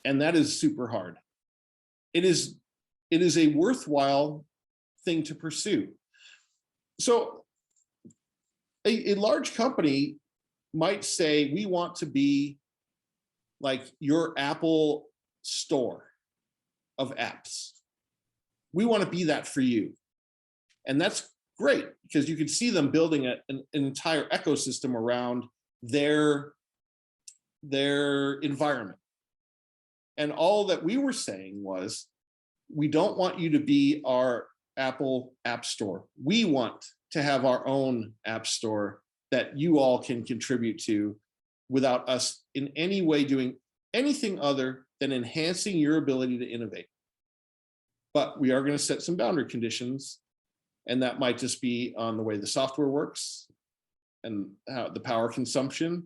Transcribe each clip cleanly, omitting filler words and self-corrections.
And that is super hard. It is a worthwhile thing to pursue. So a large company might say, we want to be like your Apple store of apps. We want to be that for you. And that's great, because you can see them building an entire ecosystem around their environment. And all that we were saying was, we don't want you to be our Apple App Store. We want to have our own app store that you all can contribute to without us in any way doing anything other than enhancing your ability to innovate. But we are going to set some boundary conditions, and that might just be on the way the software works and how the power consumption,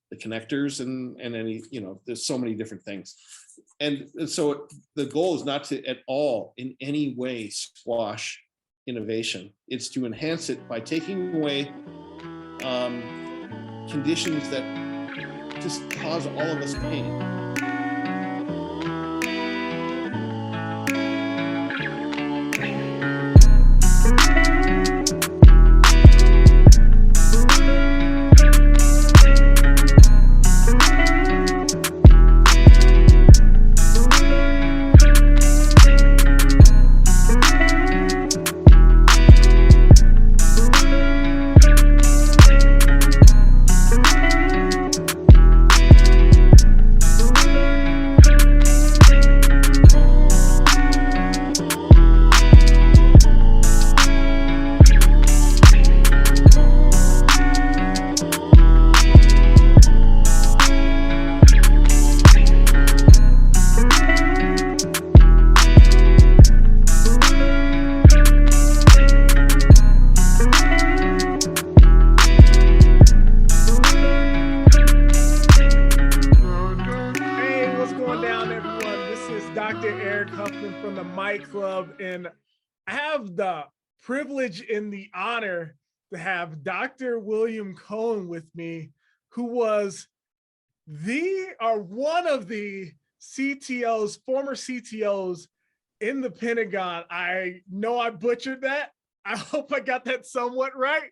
the connectors, and any, there's so many different things. And so the goal is not to at all in any way squash innovation. It's to enhance it by taking away conditions that just cause all of us pain. Erik Huffman from the Mic Club, and I have the privilege and the honor to have Dr. William Cohen with me, who was one of the CTOs, former CTOs in the Pentagon. I know I butchered that. I hope I got that somewhat right.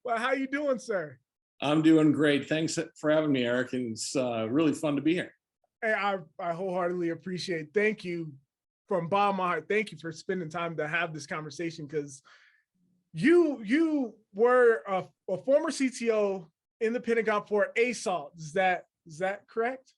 Well, how you doing, sir? I'm doing great. Thanks for having me, Erik. And it's really fun to be here. Hey, I wholeheartedly appreciate it. Thank you from bottom of my heart. Thank you for spending time to have this conversation, because you were a former CTO in the Pentagon for ASALT. Is that correct?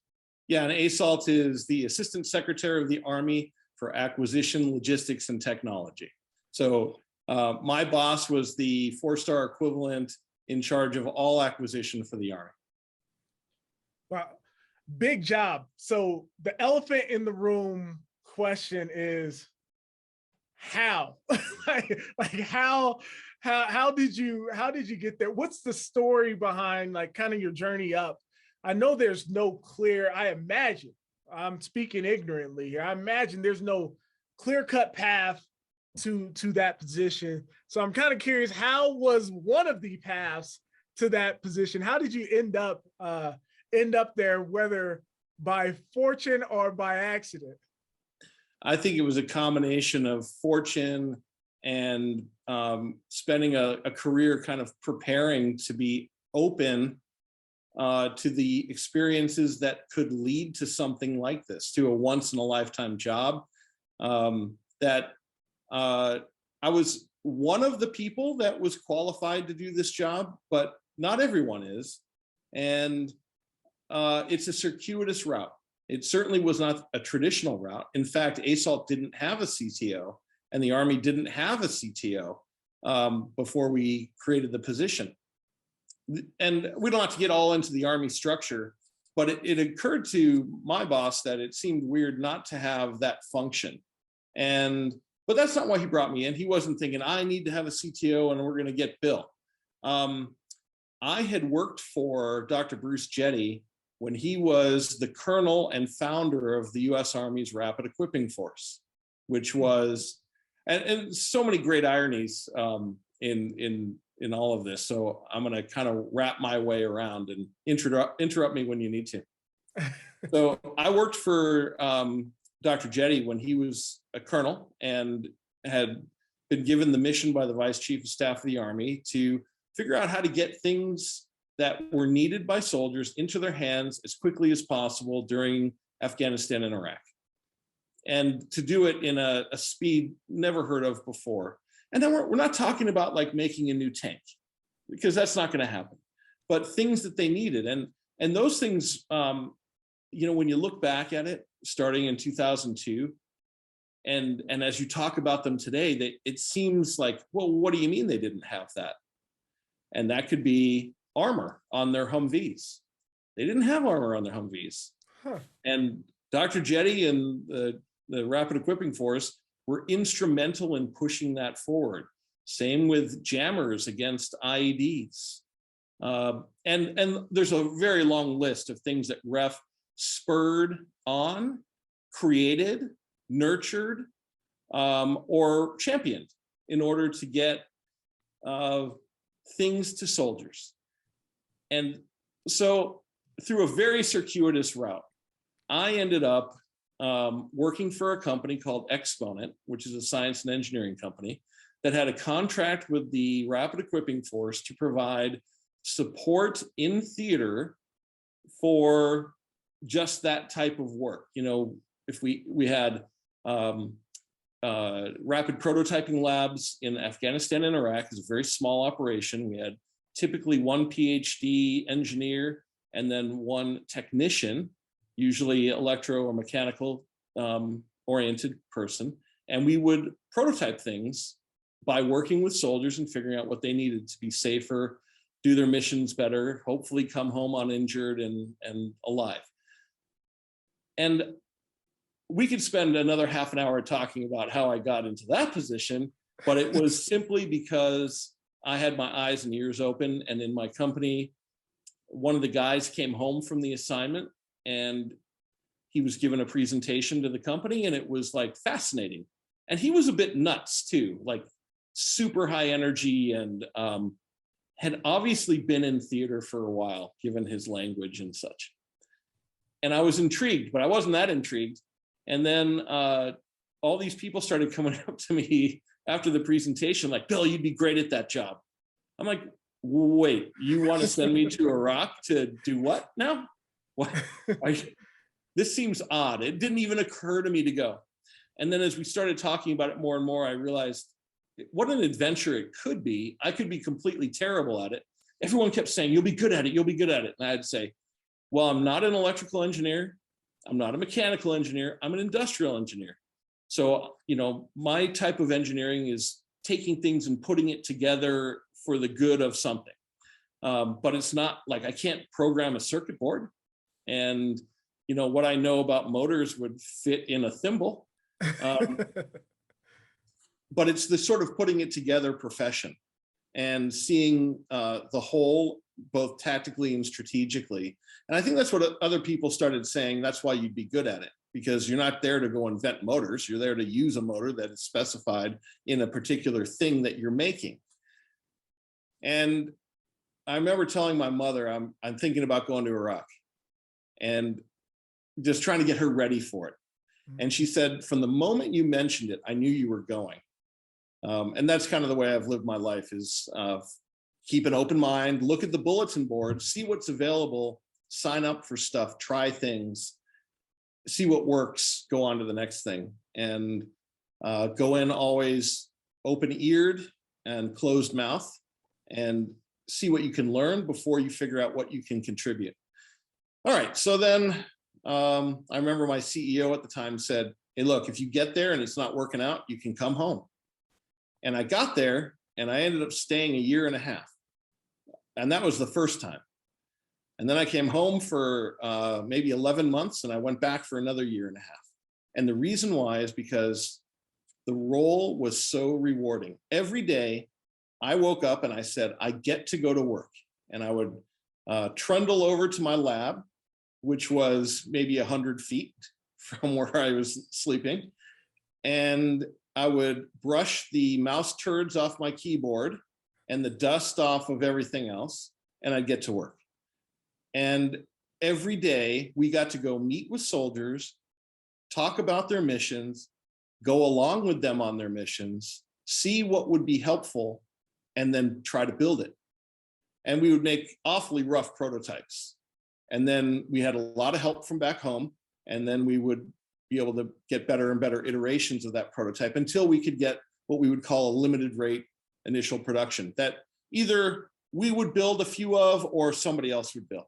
Yeah, and ASALT is the Assistant Secretary of the Army for Acquisition, Logistics, and Technology. So my boss was the 4-star equivalent in charge of all acquisition for the Army. Wow, big job. So the elephant in the room question is how? like how did you get there? What's the story behind like kind of your journey up? I know there's no clear, I imagine, I'm speaking ignorantly here, I imagine there's no clear-cut path to that position. So I'm kind of curious, how was one of the paths to that position? How did you end up there, whether by fortune or by accident? I think it was a combination of fortune and spending a career kind of preparing to be open to the experiences that could lead to something like this, to a once-in-a-lifetime job. That I was one of the people that was qualified to do this job, but not everyone is. And it's a circuitous route. It certainly was not a traditional route. In fact, ASALT didn't have a CTO, and the Army didn't have a CTO before we created the position. And we don't have to get all into the Army structure, but it occurred to my boss that it seemed weird not to have that function. But that's not why he brought me in. He wasn't thinking, I need to have a CTO and we're going to get Bill. I had worked for Dr. Bruce Jetty when he was the colonel and founder of the U.S. Army's Rapid Equipping Force, which was, and so many great ironies in all of this. So I'm going to kind of wrap my way around and interrupt me when you need to. So I worked for Dr. Jetty when he was a colonel and had been given the mission by the Vice Chief of Staff of the Army to figure out how to get things that were needed by soldiers into their hands as quickly as possible during Afghanistan and Iraq. And to do it in a speed never heard of before. And then we're not talking about like making a new tank, because that's not going to happen, but things that they needed. And those things, when you look back at it, starting in 2002, and as you talk about them today, it seems like, well, what do you mean they didn't have that? And that could be armor on their Humvees. They didn't have armor on their Humvees. Huh. And Dr. Jetty and the Rapid Equipping Force were instrumental in pushing that forward. Same with jammers against IEDs. And there's a very long list of things that REF spurred on, created, nurtured, or championed in order to get things to soldiers. And so through a very circuitous route, I ended up working for a company called Exponent, which is a science and engineering company that had a contract with the Rapid Equipping Force to provide support in theater for just that type of work. If we had rapid prototyping labs in Afghanistan and Iraq, is a very small operation. We had typically one PhD engineer and then one technician, usually electro or mechanical oriented person. And we would prototype things by working with soldiers and figuring out what they needed to be safer, do their missions better, hopefully come home uninjured and alive. And we could spend another half an hour talking about how I got into that position, but it was simply because I had my eyes and ears open. And in my company, one of the guys came home from the assignment and he was given a presentation to the company, and it was like fascinating. And he was a bit nuts too, like super high energy, and had obviously been in theater for a while, given his language and such. And I was intrigued, but I wasn't that intrigued. And then all these people started coming up to me after the presentation, like, Bill, you'd be great at that job. I'm like, wait, you want to send me to Iraq to do what now? What? This seems odd. It didn't even occur to me to go. And then as we started talking about it more and more, I realized what an adventure it could be. I could be completely terrible at it. Everyone kept saying, you'll be good at it, you'll be good at it. And I'd say, well, I'm not an electrical engineer. I'm not a mechanical engineer. I'm an industrial engineer. So, my type of engineering is taking things and putting it together for the good of something. But it's not like I can't program a circuit board. And, what I know about motors would fit in a thimble. But it's the sort of putting it together profession and seeing the whole, both tactically and strategically. And I think that's what other people started saying. That's why you'd be good at it, because you're not there to go invent motors. You're there to use a motor that is specified in a particular thing that you're making. And I remember telling my mother, I'm thinking about going to Iraq, and just trying to get her ready for it. And she said, from the moment you mentioned it, I knew you were going. And that's kind of the way I've lived my life, is keep an open mind, look at the bulletin board, see what's available, sign up for stuff, try things, see what works, go on to the next thing, and go in always open-eared and closed mouth, and see what you can learn before you figure out what you can contribute. All right, so then I remember my CEO at the time said, hey, look, if you get there and it's not working out, you can come home. And I got there and I ended up staying a year and a half. And that was the first time. And then I came home for maybe 11 months, and I went back for another year and a half. And the reason why is because the role was so rewarding. Every day I woke up and I said, I get to go to work. And I would trundle over to my lab, which was maybe 100 feet from where I was sleeping. And I would brush the mouse turds off my keyboard and the dust off of everything else, and I'd get to work. And every day we got to go meet with soldiers, talk about their missions, go along with them on their missions, see what would be helpful, and then try to build it. And we would make awfully rough prototypes. And then we had a lot of help from back home. And then we would be able to get better and better iterations of that prototype until we could get what we would call a limited rate initial production that either we would build a few of or somebody else would build.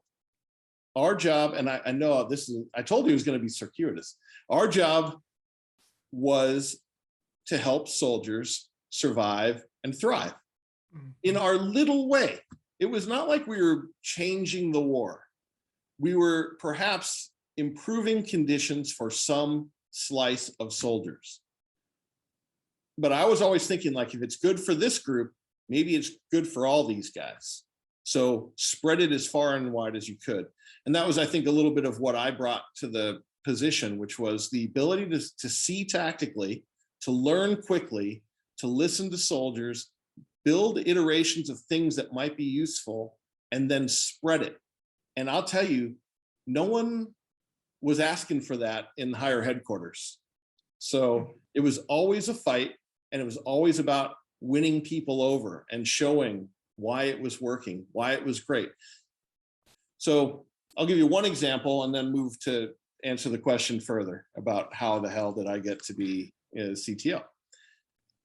Our job, and I know this is, I told you it was going to be circuitous. Our job was to help soldiers survive and thrive in our little way. It was not like we were changing the war. We were perhaps improving conditions for some slice of soldiers. But I was always thinking, like, if it's good for this group, maybe it's good for all these guys. So spread it as far and wide as you could. And that was, I think, a little bit of what I brought to the position, which was the ability to see tactically, to learn quickly, to listen to soldiers, build iterations of things that might be useful, and then spread it. And I'll tell you, no one was asking for that in higher headquarters. So it was always a fight, and it was always about winning people over and showing why it was working, why it was great. So I'll give you one example and then move to answer the question further about how the hell did I get to be a CTO.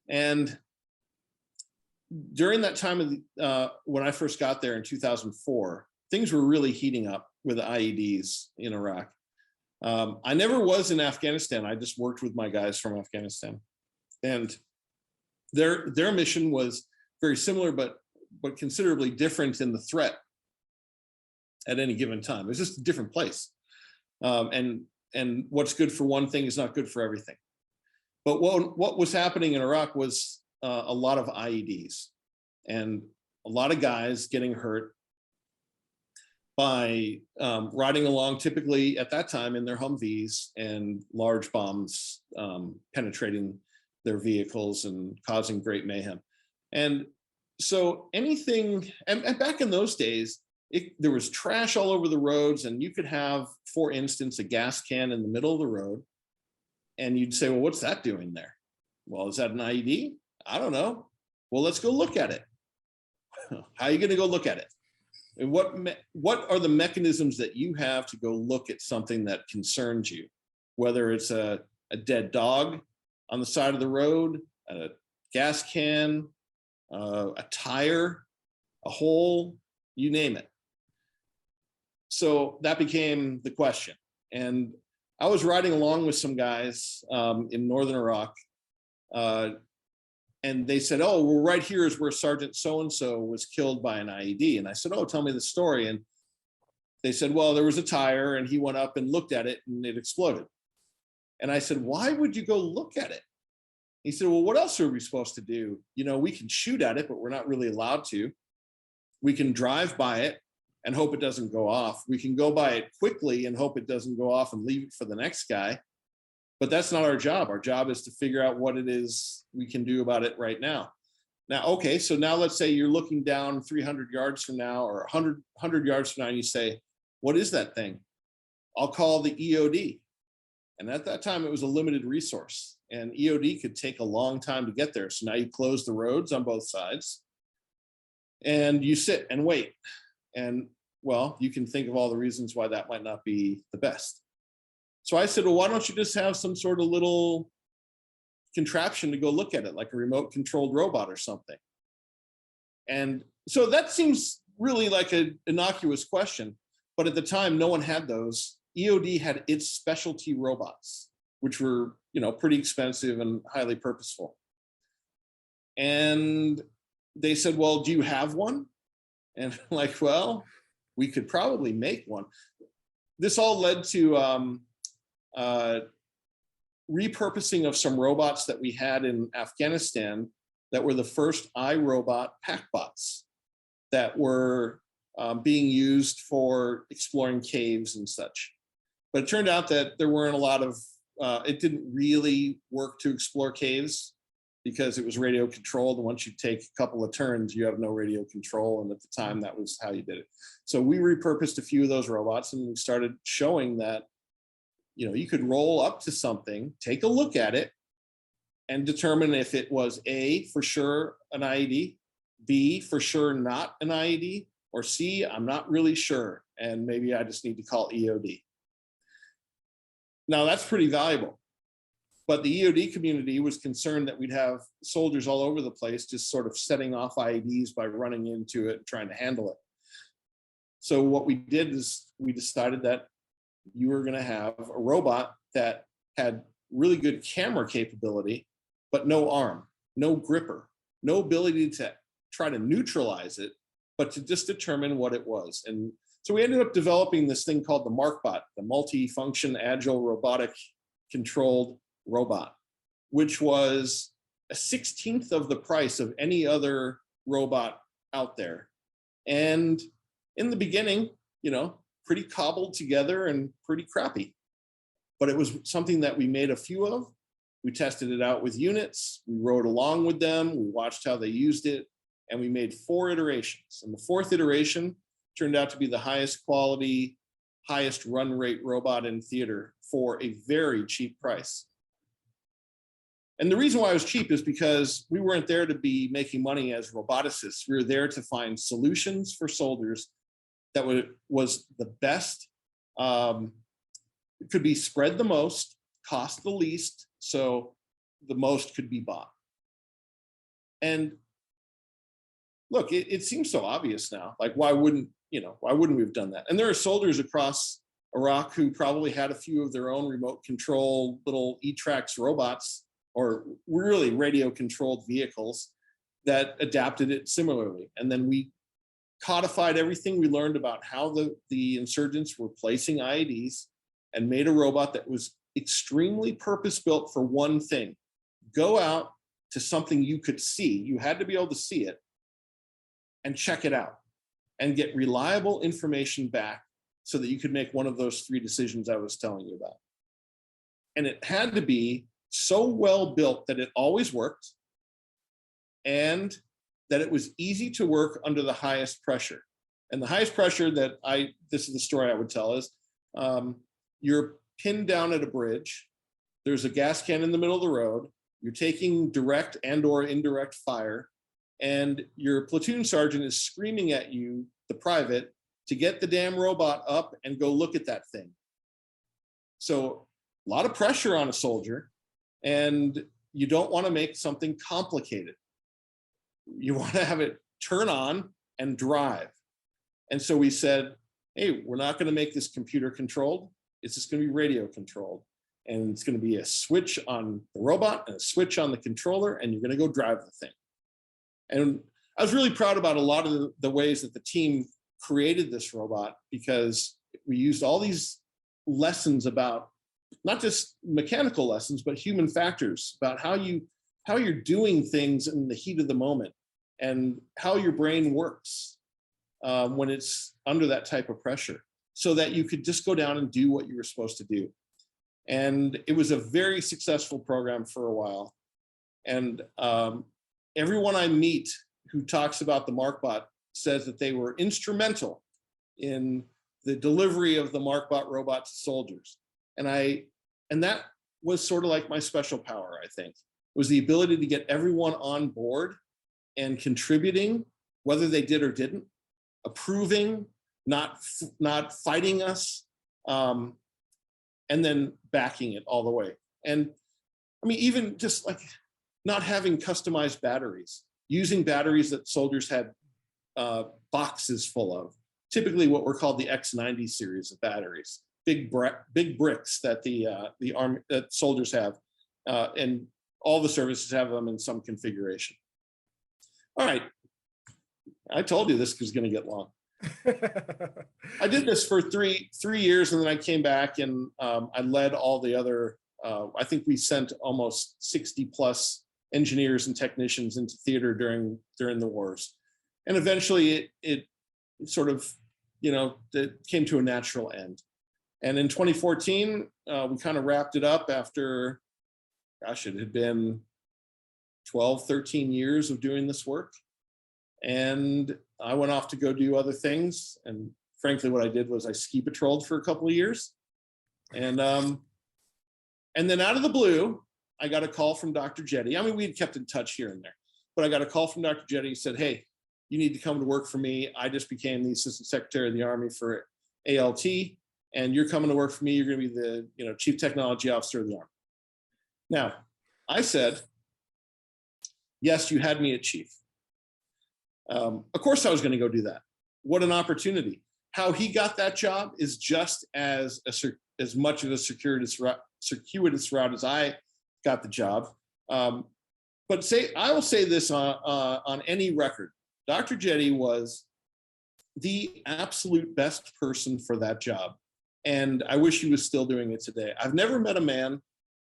And during that time of when I first got there in 2004, things were really heating up with IEDs in Iraq. I never was in Afghanistan. I just worked with my guys from Afghanistan, and their mission was very similar, but considerably different in the threat at any given time. It was just a different place, and what's good for one thing is not good for everything. But what was happening in Iraq was a lot of IEDs and a lot of guys getting hurt by riding along, typically at that time in their Humvees, and large bombs penetrating their vehicles and causing great mayhem. And so anything, and back in those days, there was trash all over the roads, and you could have, for instance, a gas can in the middle of the road, and you'd say, well, what's that doing there? Well, is that an IED? I don't know. Well, let's go look at it. How are you going to go look at it? And what are the mechanisms that you have to go look at something that concerns you? Whether it's a dead dog on the side of the road, a gas can, a tire, a hole, you name it. So that became the question. And I was riding along with some guys in northern Iraq, and they said, oh, well, right here is where Sergeant so-and-so was killed by an IED. And I said, oh, tell me the story. And they said, well, there was a tire, and he went up and looked at it, and it exploded. And I said, why would you go look at it? He said, well, what else are we supposed to do? You know, we can shoot at it, but we're not really allowed to. We can drive by it and hope it doesn't go off. We can go by it quickly and hope it doesn't go off and leave it for the next guy. But that's not our job. Our job is to figure out what it is we can do about it right now. Now, okay, so now let's say you're looking down 300 yards from now or 100 yards from now, and you say, what is that thing? I'll call the EOD. And at that time, it was a limited resource, and EOD could take a long time to get there. So now you close the roads on both sides, and you sit and wait. And, well, you can think of all the reasons why that might not be the best. So I said, well, why don't you just have some sort of little contraption to go look at it, like a remote controlled robot or something? And so that seems really like an innocuous question, but at the time, no one had those. EOD had its specialty robots, which were, you know, pretty expensive and highly purposeful. And they said, well, do you have one? And I'm like, well, we could probably make one. This all led to repurposing of some robots that we had in Afghanistan that were the first iRobot packbots that were being used for exploring caves and such. But it turned out that there weren't a lot of, it didn't really work to explore caves. because it was radio controlled. And once you take a couple of turns, you have no radio control. And at the time, that was how you did it. So we repurposed a few of those robots, and we started showing that, you could roll up to something, take a look at it, and determine if it was A, for sure an IED, B, for sure not an IED, or C, I'm not really sure, and maybe I just need to call EOD. Now that's pretty valuable, but the EOD community was concerned that we'd have soldiers all over the place just sort of setting off IEDs by running into it and trying to handle it. So what we did is we decided that you were going to have a robot that had really good camera capability, but no arm, no gripper, no ability to try to neutralize it, but to just determine what it was. And so we ended up developing this thing called the MarkBot, the multi-function agile robotic controlled robot, which was a 1/16 of the price of any other robot out there. And in the beginning, pretty cobbled together and pretty crappy, but it was something that we made a few of. We tested it out with units. We rode along with them. We watched how they used it, and we made 4 iterations. And the 4th iteration turned out to be the highest quality, highest run rate robot in theater for a very cheap price. And the reason why it was cheap is because we weren't there to be making money as roboticists. We were there to find solutions for soldiers that was the best, it could be spread the most, cost the least, so the most could be bought. And look, it seems so obvious now. Like, why wouldn't we have done that? And there are soldiers across Iraq who probably had a few of their own remote control little E-Trax robots, or really radio controlled vehicles that adapted it similarly. And then we codified everything we learned about how the insurgents were placing IEDs and made a robot that was extremely purpose-built for one thing: go out to something you could see. You had to be able to see it and check it out and get reliable information back so that you could make one of those 3 decisions I was telling you about. And it had to be so well built that it always worked, and that it was easy to work under the highest pressure. And the highest pressure this is the story I would tell, is you're pinned down at a bridge. There's a gas can in the middle of the road. You're taking direct and or indirect fire, and your platoon sergeant is screaming at you, the private, to get the damn robot up and go look at that thing. So a lot of pressure on a soldier, and you don't want to make something complicated. You want to have it turn on and drive. And so we said, hey, we're not going to make this computer controlled. It's just going to be radio controlled. And it's going to be a switch on the robot and a switch on the controller, and you're going to go drive the thing. And I was really proud about a lot of the ways that the team created this robot, because we used all these lessons about not just mechanical lessons, but human factors about how you're doing things in the heat of the moment and how your brain works when it's under that type of pressure, so that you could just go down and do what you were supposed to do. And it was a very successful program for a while. And everyone I meet who talks about the MarkBot says that they were instrumental in the delivery of the MarkBot robot to soldiers. And that was sort of like my special power, I think, was the ability to get everyone on board and contributing, whether they did or didn't, approving, not fighting us, and then backing it all the way. And I mean, even just like not having customized batteries, using batteries that soldiers had boxes full of, typically what were called the X90 series of batteries, big bricks that the army that soldiers have, and all the services have them in some configuration. All right, I told you this was going to get long. I did this for three years, and then I came back and I led all the other. I think we sent almost 60 plus engineers and technicians into theater during the wars, and eventually it sort of, it came to a natural end. And in 2014, we kind of wrapped it up after, gosh, it had been 12, 13 years of doing this work. And I went off to go do other things. And frankly, what I did was I ski patrolled for a couple of years. And then out of the blue, I got a call from Dr. Jetty. I mean, we had kept in touch here and there, but I got a call from Dr. Jetty. He said, hey, you need to come to work for me. I just became the Assistant Secretary of the Army for ALT, and you're coming to work for me. You're going to be the Chief Technology Officer of the Army. Now, I said, yes, you had me at chief. Of course I was going to go do that. What an opportunity. How he got that job is just as much of a circuitous route as I got the job. But I will say this on any record, Dr. Jetty was the absolute best person for that job. And I wish he was still doing it today. I've never met a man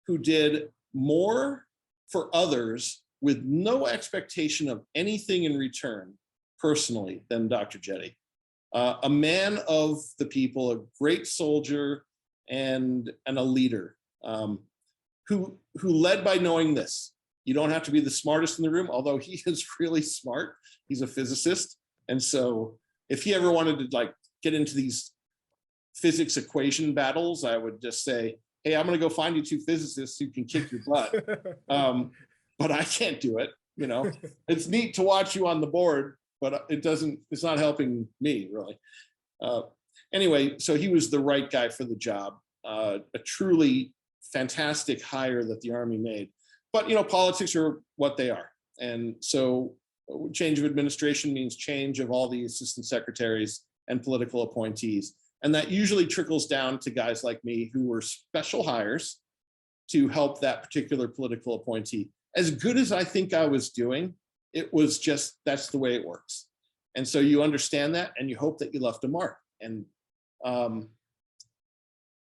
who did more for others with no expectation of anything in return personally than Dr. Jetty. A man of the people, a great soldier and a leader who led by knowing this. You don't have to be the smartest in the room, although he is really smart. He's a physicist. And so if he ever wanted to get into these physics equation battles, I would just say, hey, I'm going to go find you two physicists who can kick your butt. But I can't do it. It's neat to watch you on the board, but it's not helping me really. Anyway, so he was the right guy for the job, a truly fantastic hire that the Army made. But, politics are what they are. And so change of administration means change of all the assistant secretaries and political appointees. And that usually trickles down to guys like me who were special hires to help that particular political appointee. As good as I think I was doing, it was just, that's the way it works. And so you understand that and you hope that you left a mark. And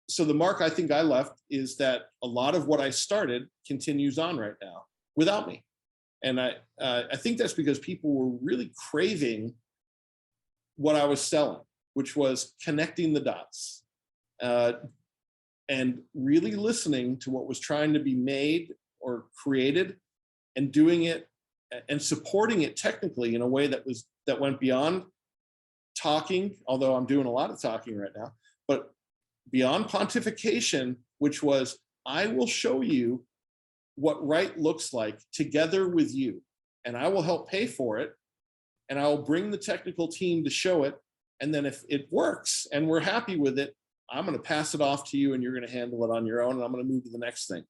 so the mark I think I left is that a lot of what I started continues on right now without me. And I think that's because people were really craving what I was selling, which was connecting the dots and really listening to what was trying to be made or created and doing it and supporting it technically in a way that went beyond talking, although I'm doing a lot of talking right now, but beyond pontification, which was, I will show you what right looks like together with you, and I will help pay for it, and I will bring the technical team to show it, and then if it works and we're happy with it, I'm going to pass it off to you and you're going to handle it on your own, and I'm going to move to the next thing.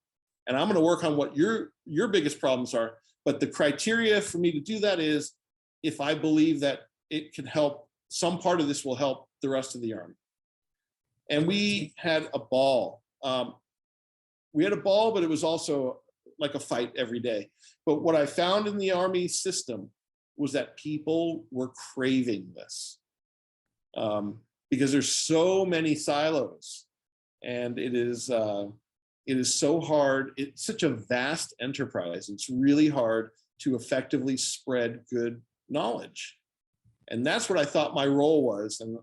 And I'm going to work on what your biggest problems are. But the criteria for me to do that is if I believe that it can help, some part of this will help the rest of the Army. And we had a ball. We had a ball, but it was also like a fight every day. But what I found in the Army system was that people were craving this because there's so many silos, and it is so hard. It's such a vast enterprise. It's really hard to effectively spread good knowledge. And that's what I thought my role was. And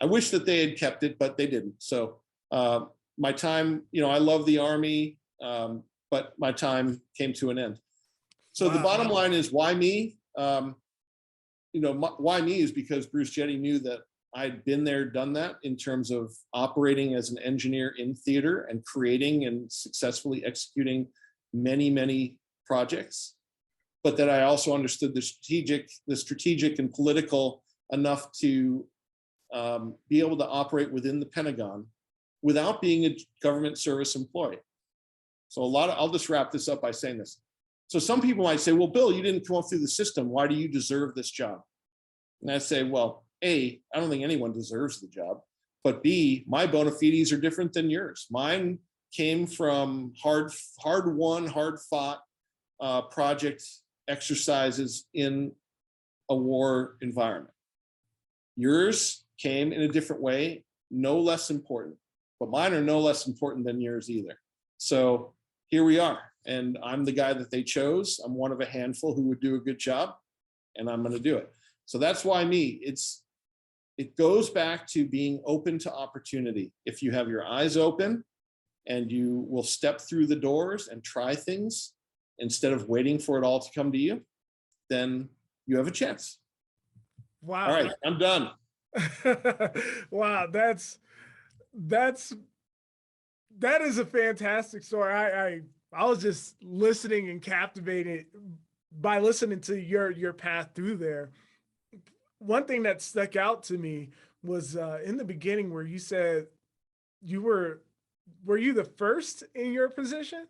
I wish that they had kept it, but they didn't. So my time, I love the Army, but my time came to an end. So the bottom line is, why me? Why me is because Bruce Jetty knew that I'd been there, done that in terms of operating as an engineer in theater and creating and successfully executing many, many projects, but that I also understood the strategic and political enough to be able to operate within the Pentagon without being a government service employee. So I'll just wrap this up by saying this. So some people might say, well, Bill, you didn't come up through the system. Why do you deserve this job? And I say, well, A, I don't think anyone deserves the job, but B, my bona fides are different than yours. Mine came from hard-won, hard-fought project exercises in a war environment. Yours came in a different way, no less important, but mine are no less important than yours either. So here we are, and I'm the guy that they chose. I'm one of a handful who would do a good job, and I'm going to do it. So that's why me. It goes back to being open to opportunity. If you have your eyes open and you will step through the doors and try things, instead of waiting for it all to come to you, then you have a chance. Wow. All right, I'm done. Wow, that is a fantastic story. I was just listening and captivated by listening to your path through there. One thing that stuck out to me was in the beginning where you said you were you the first in your position?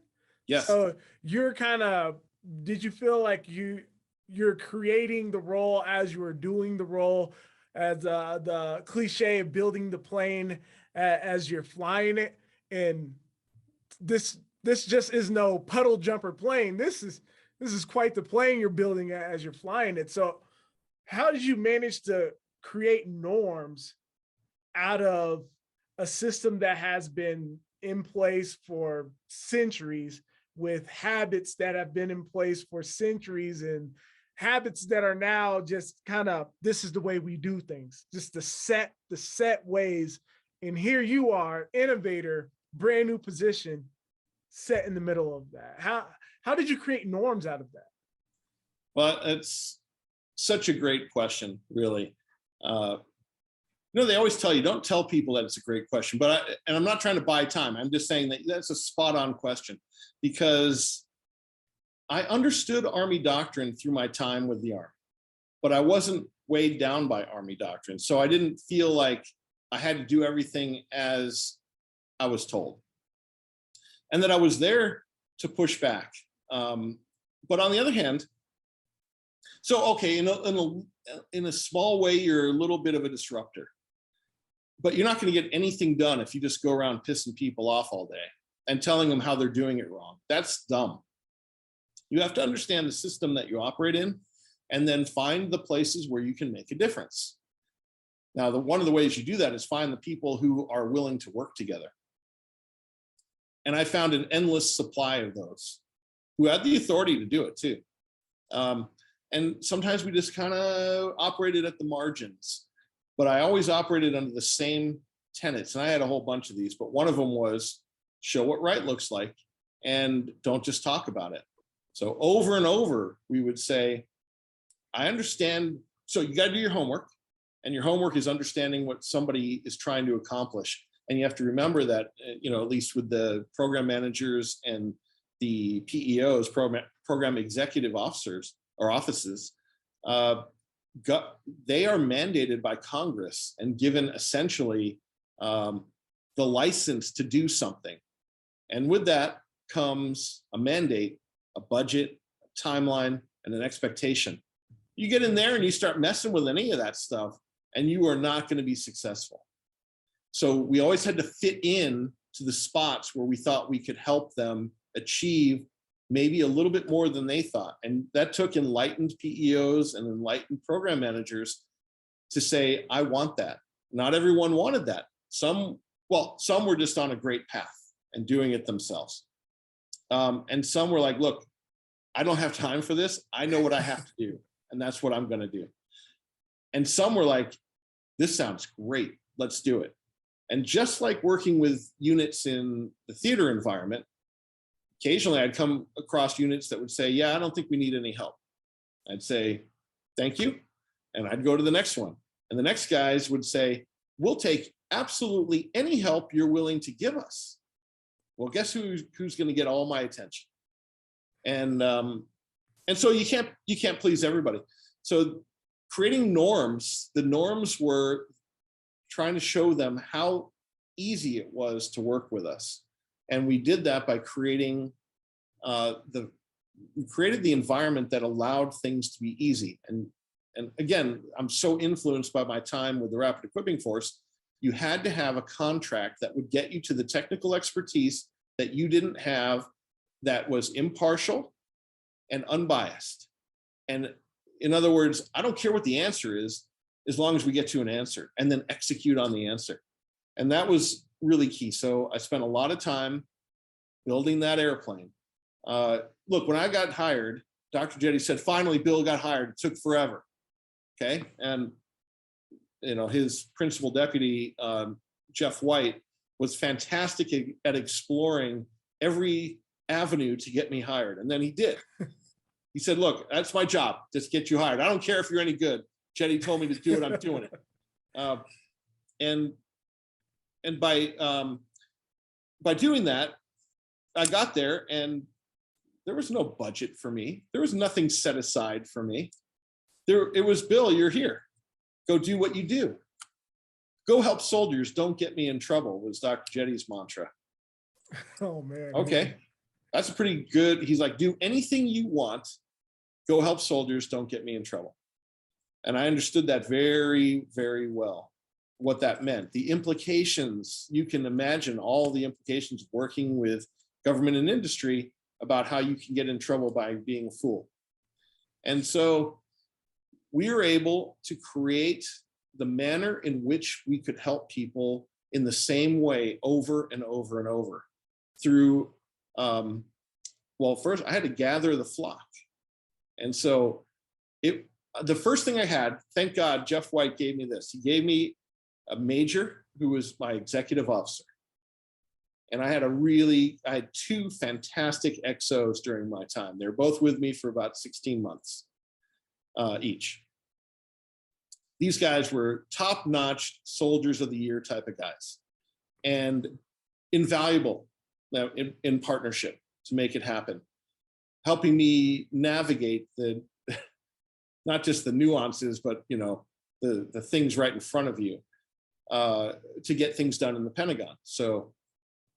Yes. So you're kind of, did you feel like you're creating the role as you were doing the role, as the cliche of building the plane as you're flying it? And this just is no puddle jumper plane. This is quite the plane you're building as you're flying it. So how did you manage to create norms out of a system that has been in place for centuries, with habits that have been in place for centuries, and habits that are now just kind of, this is the way we do things, just the set ways. And here you are, innovator, brand new position, set in the middle of that. How did you create norms out of that? Well, it's such a great question, really. They always tell you, don't tell people that it's a great question, and I'm not trying to buy time. I'm just saying that that's a spot on question, because I understood Army doctrine through my time with the Army, but I wasn't weighed down by Army doctrine. So I didn't feel like I had to do everything as I was told, and that I was there to push back. But on the other hand, so, okay, in a small way, you're a little bit of a disruptor, but you're not going to get anything done if you just go around pissing people off all day and telling them how they're doing it wrong. That's dumb. You have to understand the system that you operate in, and then find the places where you can make a difference. Now, one of the ways you do that is find the people who are willing to work together. And I found an endless supply of those who had the authority to do it too. And sometimes we just kind of operated at the margins, but I always operated under the same tenets. And I had a whole bunch of these, but one of them was show what right looks like and don't just talk about it. So over and over, we would say, I understand. So you got to do your homework, and your homework is understanding what somebody is trying to accomplish. And you have to remember that, at least with the program managers and the PEOs, program executive officers or offices, they are mandated by Congress and given essentially the license to do something. And with that comes a mandate, a budget, a timeline, and an expectation. You get in there and you start messing with any of that stuff, and you are not going to be successful. So we always had to fit in to the spots where we thought we could help them achieve maybe a little bit more than they thought. And that took enlightened PEOs and enlightened program managers to say, I want that. Not everyone wanted that. Some were just on a great path and doing it themselves. And some were like, look, I don't have time for this. I know what I have to do, and that's what I'm going to do. And some were like, this sounds great. Let's do it. And just like working with units in the theater environment, occasionally I'd come across units that would say, yeah, I don't think we need any help. I'd say, thank you. And I'd go to the next one. And the next guys would say, we'll take absolutely any help you're willing to give us. Well, guess who's going to get all my attention? And so you can't please everybody. So creating norms, the norms were trying to show them how easy it was to work with us. And we did that by creating we created the environment that allowed things to be easy. And again, I'm so influenced by my time with the Rapid Equipping Force. You had to have a contract that would get you to the technical expertise that you didn't have, that was impartial and unbiased. And in other words, I don't care what the answer is, as long as we get to an answer and then execute on the answer. And that was really key. So I spent a lot of time building that airplane. Look, when I got hired, Dr. Jetty said, finally, Bill got hired. It took forever. Okay. And, his principal deputy, Jeff White, was fantastic at exploring every avenue to get me hired. And then he did. He said, look, that's my job, just get you hired. I don't care if you're any good. Jetty told me to do it, I'm doing it. And by doing that, I got there and there was no budget for me. There was nothing set aside for me. It was, Bill, you're here. Go do what you do. Go help soldiers. Don't get me in trouble was Dr. Jetty's mantra. Oh, man. Okay. That's a pretty good. He's like, do anything you want. Go help soldiers. Don't get me in trouble. And I understood that very, very well, what that meant. The implications, you can imagine all the implications of working with government and industry about how you can get in trouble by being a fool. And so we were able to create the manner in which we could help people in the same way over and over and over through, well, first I had to gather the flock. And so the first thing I had, thank God, Jeff White gave me this. He gave me a major who was my executive officer. And I had two fantastic XOs during my time. They were both with me for about 16 months each. These guys were top-notch soldiers of the year type of guys and invaluable in partnership to make it happen, helping me navigate not just the nuances, but the things right in front of you to get things done in the Pentagon. So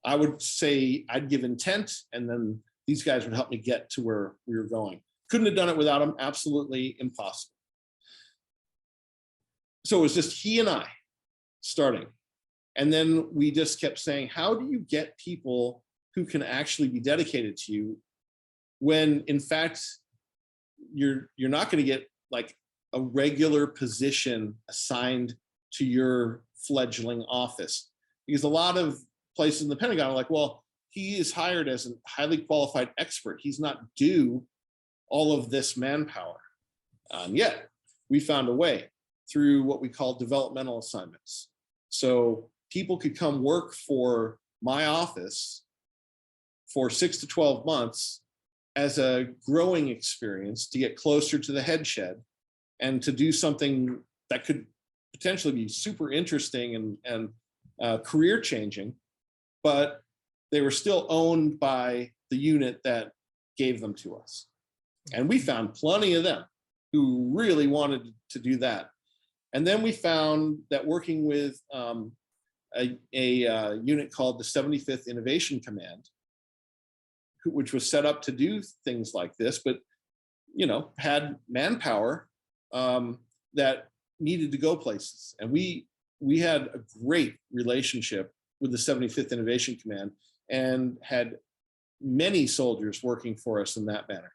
I would say I'd give intent, and then these guys would help me get to where we were going. Couldn't have done it without them. Absolutely impossible. So it was just he and I starting. And then we just kept saying, how do you get people who can actually be dedicated to you when in fact you're not going to get like a regular position assigned to your fledgling office? Because a lot of places in the Pentagon are like, well, he is hired as a highly qualified expert. He's not due all of this manpower. Yet we found a way through what we call developmental assignments. So people could come work for my office for 6 to 12 months as a growing experience to get closer to the head shed and to do something that could potentially be super interesting and career changing, but they were still owned by the unit that gave them to us. And we found plenty of them who really wanted to do that. And then we found that working with a unit called the 75th Innovation Command, which was set up to do things like this, but had manpower that needed to go places. And we had a great relationship with the 75th Innovation Command and had many soldiers working for us in that manner.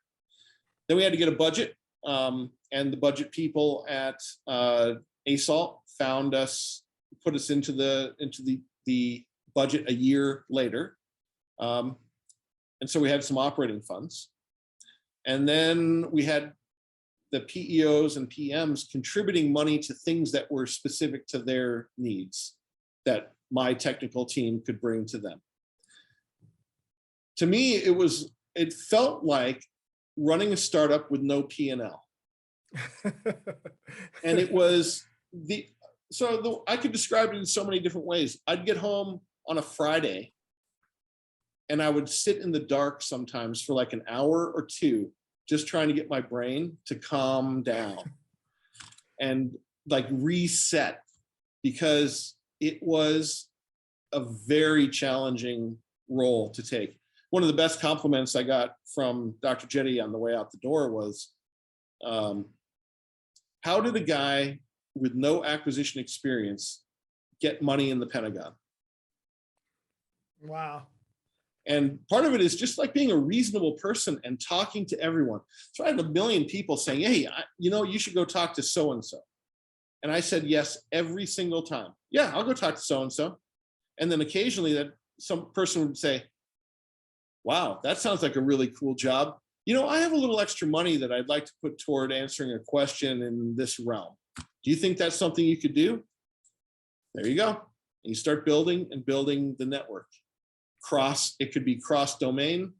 Then we had to get a budget, and the budget people at ASALT found us, put us into the budget a year later. And so we had some operating funds. And then we had the PEOs and PMs contributing money to things that were specific to their needs that my technical team could bring to them. To me, it felt like running a startup with no P&L. And it was I could describe it in so many different ways. I'd get home on a Friday and I would sit in the dark sometimes for like an hour or two, just trying to get my brain to calm down and like reset, because it was a very challenging role to take. One of the best compliments I got from Dr. Jetty on the way out the door was, how did a guy with no acquisition experience get money in the Pentagon? Wow. And part of it is just like being a reasonable person and talking to everyone. So I had a million people saying, hey, you should go talk to so-and-so. And I said yes every single time. Yeah, I'll go talk to so-and-so. And then occasionally that some person would say, wow, that sounds like a really cool job. I have a little extra money that I'd like to put toward answering a question in this realm. Do you think that's something you could do? There you go. And you start building and building the network. It could be cross domain,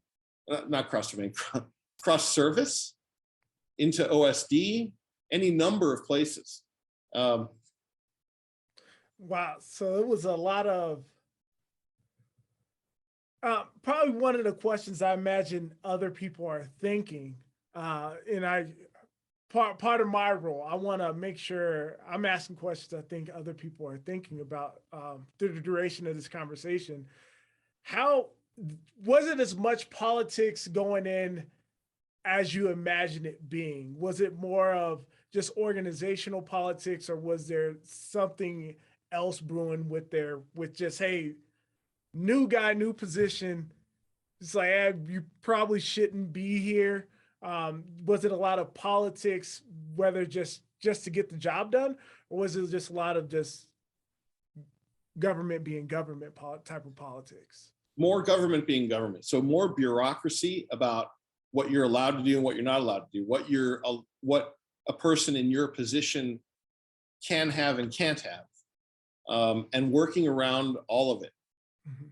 not cross domain, cross service into OSD, any number of places. Wow. So it was a lot of, probably one of the questions I imagine other people are thinking, and part of my role, I want to make sure I'm asking questions I think other people are thinking about through the duration of this conversation. How was it as much politics going in as you imagine it being? Was it more of just organizational politics, or was there something else brewing with just, hey, new guy, new position? It's like, you probably shouldn't be here. Was it a lot of politics, whether just to get the job done, or was it just a lot of just government being government type of politics? More government being government. So more bureaucracy about what you're allowed to do and what you're not allowed to do, what a person in your position can have and can't have, and working around all of it. Mm-hmm.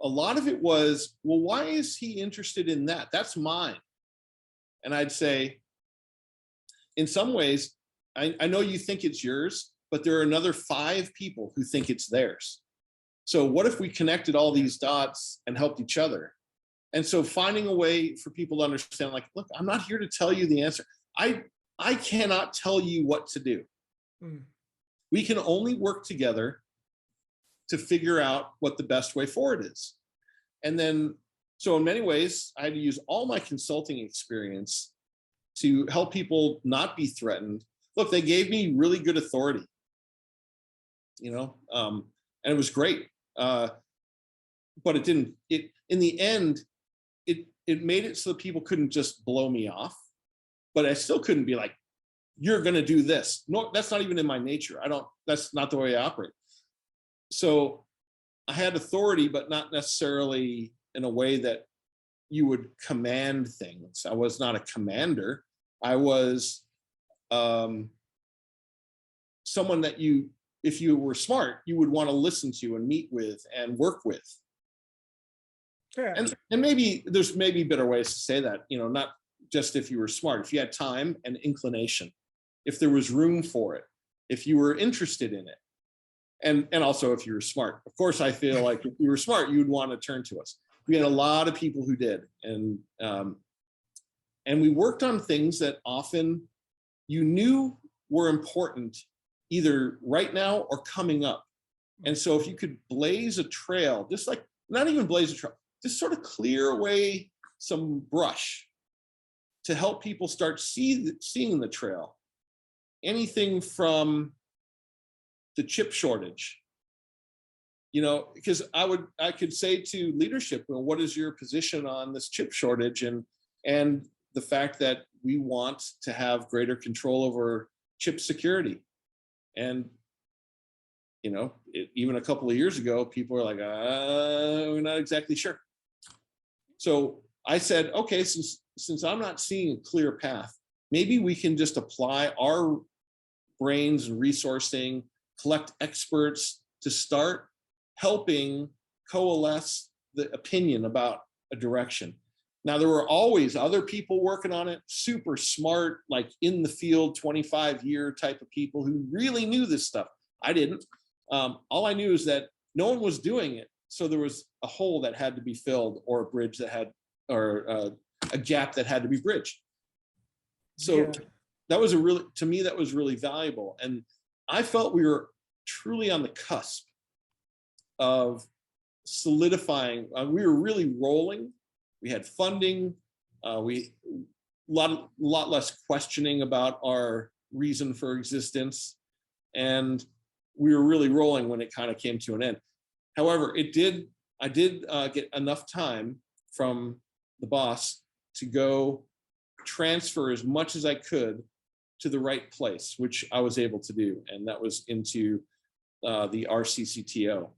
A lot of it was, well, why is he interested in that? That's mine. And I'd say, in some ways, I know you think it's yours, but there are another 5 people who think it's theirs. So what if we connected all these dots and helped each other? And so finding a way for people to understand, like, look, I'm not here to tell you the answer. I cannot tell you what to do. Mm. We can only work together to figure out what the best way forward is. And then, so in many ways, I had to use all my consulting experience to help people not be threatened. Look, they gave me really good authority, and it was great. But it didn't, in the end, it made it so that people couldn't just blow me off, but I still couldn't be like, you're going to do this. No, that's not even in my nature. That's not the way I operate. So I had authority, but not necessarily in a way that you would command things. I was not a commander. I was someone that if you were smart, you would want to listen to and meet with and work with. Yeah. And maybe there's better ways to say that, not just if you were smart, if you had time and inclination, if there was room for it, if you were interested in it. And also if you were smart. Of course, I feel like if you were smart, you would want to turn to us. We had a lot of people who did. And we worked on things that often you knew were important, either right now or coming up. And so if you could blaze a trail, just like, not even blaze a trail, just sort of clear away some brush to help people start seeing the trail. Anything from the chip shortage, because I could say to leadership, well, what is your position on this chip shortage and the fact that we want to have greater control over chip security? And even a couple of years ago, people were like, we're not exactly sure. So I said, okay, since I'm not seeing a clear path, maybe we can just apply our brains and resourcing, collect experts to start helping coalesce the opinion about a direction. Now, there were always other people working on it, super smart, like in the field, 25-year type of people who really knew this stuff. I didn't. All I knew is that no one was doing it. So there was a hole that had to be filled, or a bridge that had, or a gap that had to be bridged. So yeah. That was to me, that was really valuable. And I felt we were truly on the cusp of solidifying. We were really rolling. We had funding. We lot less questioning about our reason for existence, and we were really rolling when it kind of came to an end. However, I did get enough time from the boss to go transfer as much as I could to the right place, which I was able to do, and that was into the RCCTO,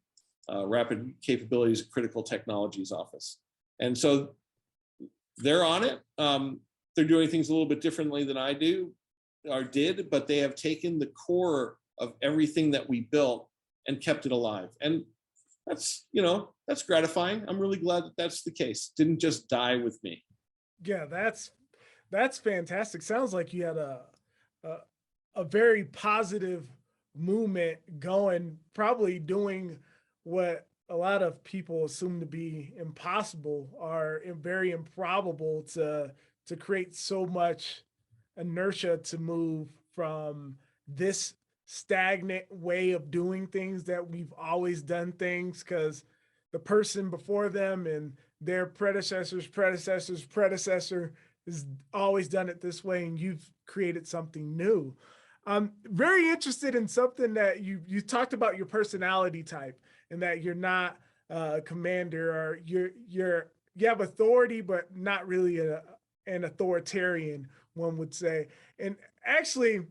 Rapid Capabilities and Critical Technologies Office. And so they're on it. They're doing things a little bit differently than I did, but they have taken the core of everything that we built and kept it alive. And that's, that's gratifying. I'm really glad that that's the case. Didn't just die with me. Yeah, that's fantastic. Sounds like you had a, a very positive movement going, probably doing what a lot of people assume to be impossible or very improbable to create so much inertia to move from this stagnant way of doing things that we've always done things because the person before them and their predecessor has always done it this way, and you've created something new. I'm very interested in something that you talked about, your personality type, and that you're not a commander, or you have authority but not really an authoritarian, one would say. And actually,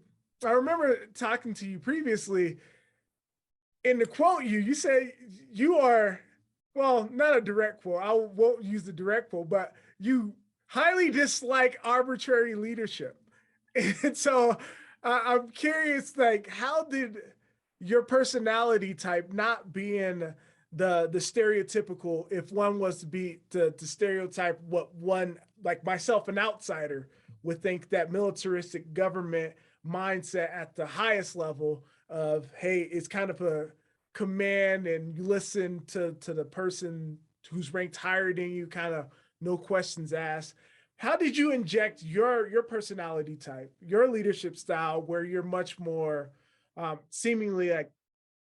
I remember talking to you previously. In the quote, you say you are, well, not a direct quote. I won't use the direct quote, but you highly dislike arbitrary leadership. And so I'm curious, like, how did your personality type, not being the stereotypical, if one was to be to stereotype what one, like myself, an outsider, would think, that militaristic government mindset at the highest level of, hey, it's kind of a command and you listen to the person who's ranked higher than you, kind of no questions asked. How did you inject your personality type, your leadership style, where you're much more seemingly like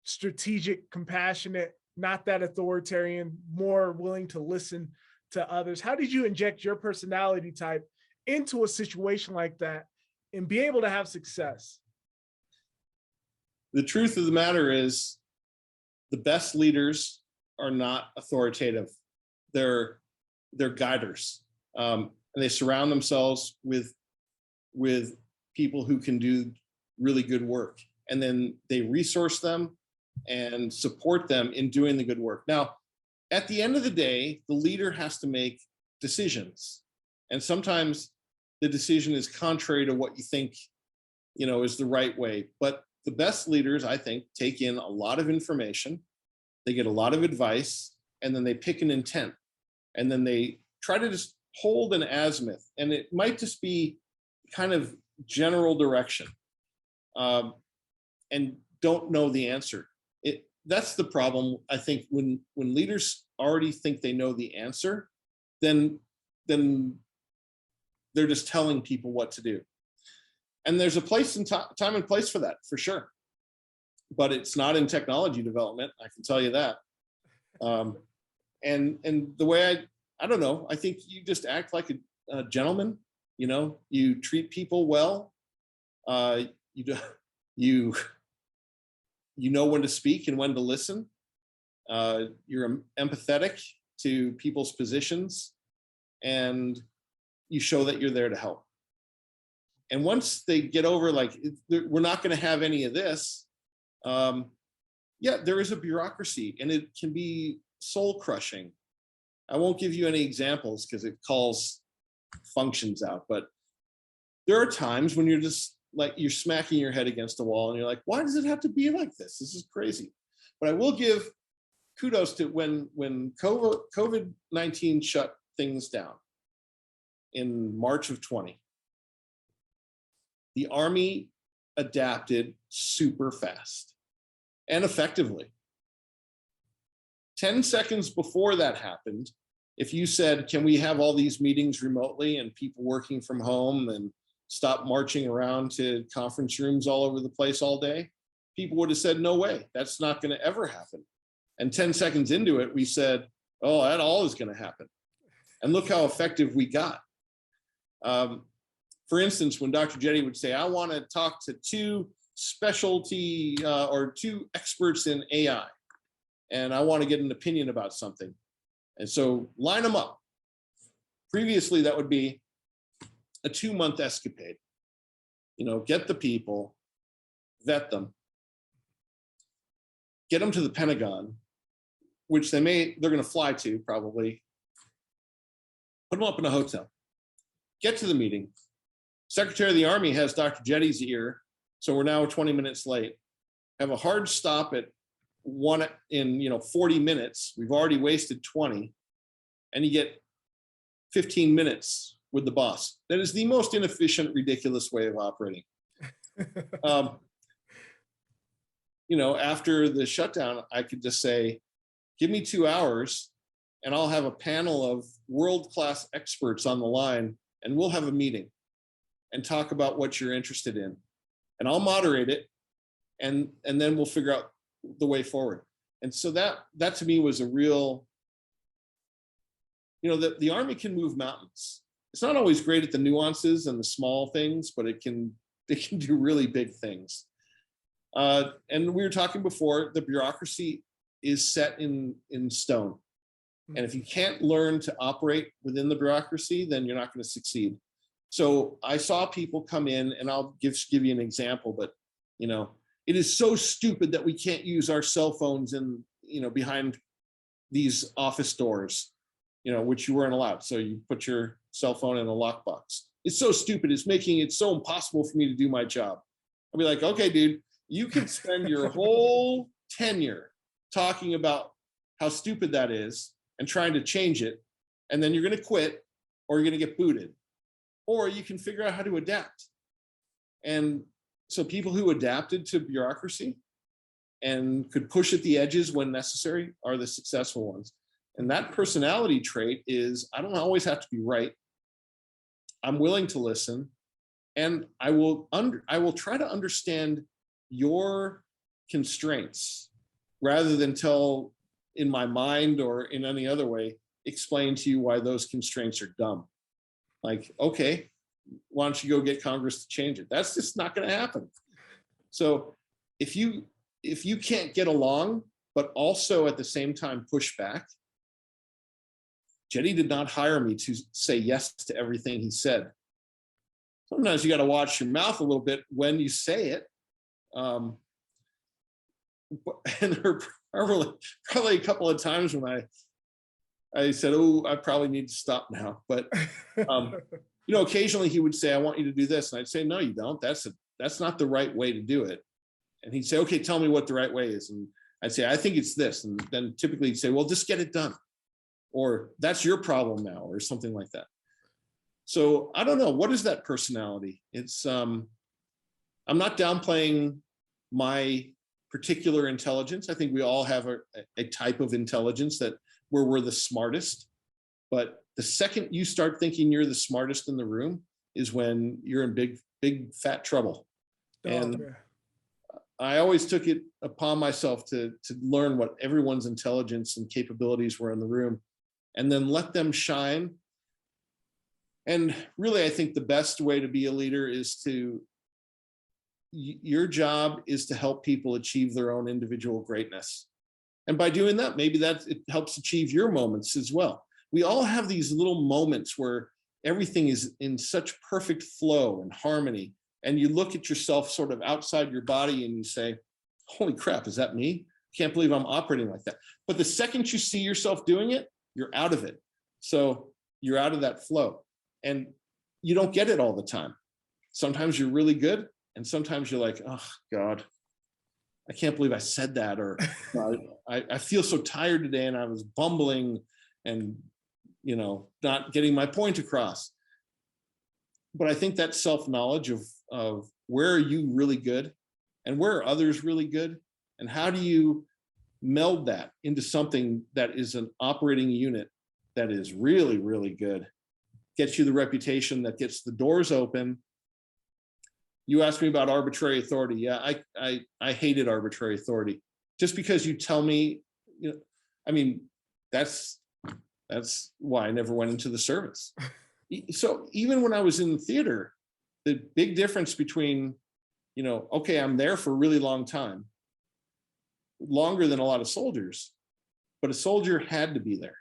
strategic, compassionate, not that authoritarian, more willing to listen to others? How did you inject your personality type into a situation like that and be able to have success? The truth of the matter is, the best leaders are not authoritative. They're guiders, and they surround themselves with people who can do really good work, and then they resource them and support them in doing the good work. Now, at the end of the day, the leader has to make decisions, and sometimes the decision is contrary to what you think, is the right way. But the best leaders, I think, take in a lot of information, they get a lot of advice, and then they pick an intent, and then they try to just hold an azimuth, and it might just be kind of general direction, and don't know the answer. That's the problem, I think, when leaders already think they know the answer, then they're just telling people what to do. And there's a place and time and place for that, for sure. But it's not in technology development, I can tell you that. And the way I don't know, I think you just act like a gentleman. You treat people well. You know when to speak and when to listen. You're empathetic to people's positions, and you show that you're there to help. And once they get over, like, we're not going to have any of this, yeah, there is a bureaucracy, and it can be soul crushing. I won't give you any examples because it calls functions out, but there are times when you're just like, you're smacking your head against a wall and you're like, why does it have to be like this? This is crazy. But I will give kudos to when COVID-19 shut things down in March of 20. The Army adapted super fast and effectively. 10 seconds before that happened, if you said, can we have all these meetings remotely and people working from home and stop marching around to conference rooms all over the place all day, people would have said, no way, that's not going to ever happen. And 10 seconds into it, we said, oh, that all is going to happen. And look how effective we got. For instance, when Dr. Jetty would say, I want to talk to two specialty or two experts in AI, and I want to get an opinion about something. And so line them up. Previously, that would be a 2-month escapade. Get the people, vet them, get them to the Pentagon, which they're going to fly to probably, put them up in a hotel, get to the meeting. Secretary of the Army has Dr. Jetty's ear, so we're now 20 minutes late. Have a hard stop at one in 40 minutes. We've already wasted 20, and you get 15 minutes with the boss. That is the most inefficient, ridiculous way of operating. After the shutdown, I could just say, give me 2 hours and I'll have a panel of world-class experts on the line, and we'll have a meeting and talk about what you're interested in. And I'll moderate it, and then we'll figure out the way forward. And so that to me was a real, the Army can move mountains. It's not always great at the nuances and the small things, but it can do really big things. And we were talking before, the bureaucracy is set in stone. And if you can't learn to operate within the bureaucracy, then you're not going to succeed. So I saw people come in, and I'll give you an example, but it is so stupid that we can't use our cell phones behind these office doors, which you weren't allowed. So you put your cell phone in a lockbox. It's so stupid. It's making it so impossible for me to do my job. I'll be like, okay, dude, you can spend your whole tenure talking about how stupid that is and trying to change it, and then you're going to quit, or you're going to get booted, or you can figure out how to adapt. And so people who adapted to bureaucracy and could push at the edges when necessary are the successful ones. And that personality trait is, I don't always have to be right. I'm willing to listen, and I will try to understand your constraints rather than tell in my mind or in any other way, explain to you why those constraints are dumb. Like, okay, why don't you go get Congress to change it? That's just not going to happen. So if you can't get along, but also at the same time push back, Jetty did not hire me to say yes to everything he said. Sometimes you got to watch your mouth a little bit when you say it. And there are probably a couple of times when I said, oh, I probably need to stop now. But, occasionally he would say, I want you to do this. And I'd say, no, you don't. That's not the right way to do it. And he'd say, okay, tell me what the right way is. And I'd say, I think it's this. And then typically he'd say, well, just get it done. Or that's your problem now, or something like that. So I don't know, what is that personality? It's, I'm not downplaying my particular intelligence. I think we all have a type of intelligence where we're the smartest. But the second you start thinking you're the smartest in the room is when you're in big fat trouble. And I always took it upon myself to learn what everyone's intelligence and capabilities were in the room, and then let them shine. And really, I think the best way to be a leader is your job is to help people achieve their own individual greatness. And by doing that, maybe it helps achieve your moments as well. We all have these little moments where everything is in such perfect flow and harmony. And you look at yourself sort of outside your body and you say, holy crap, is that me? Can't believe I'm operating like that. But the second you see yourself doing it, you're out of it. So you're out of that flow. And you don't get it all the time. Sometimes you're really good, and sometimes you're like, oh God, I can't believe I said that, or I feel so tired today and I was bumbling and not getting my point across. But I think that self-knowledge of where are you really good and where are others really good, and how do you meld that into something that is an operating unit that is really, really good, gets you the reputation that gets the doors open. You asked me about arbitrary authority. Yeah, I hated arbitrary authority. Just because you tell me, that's why I never went into the service. So even when I was in the theater, the big difference between, okay, I'm there for a really long time, longer than a lot of soldiers, but a soldier had to be there.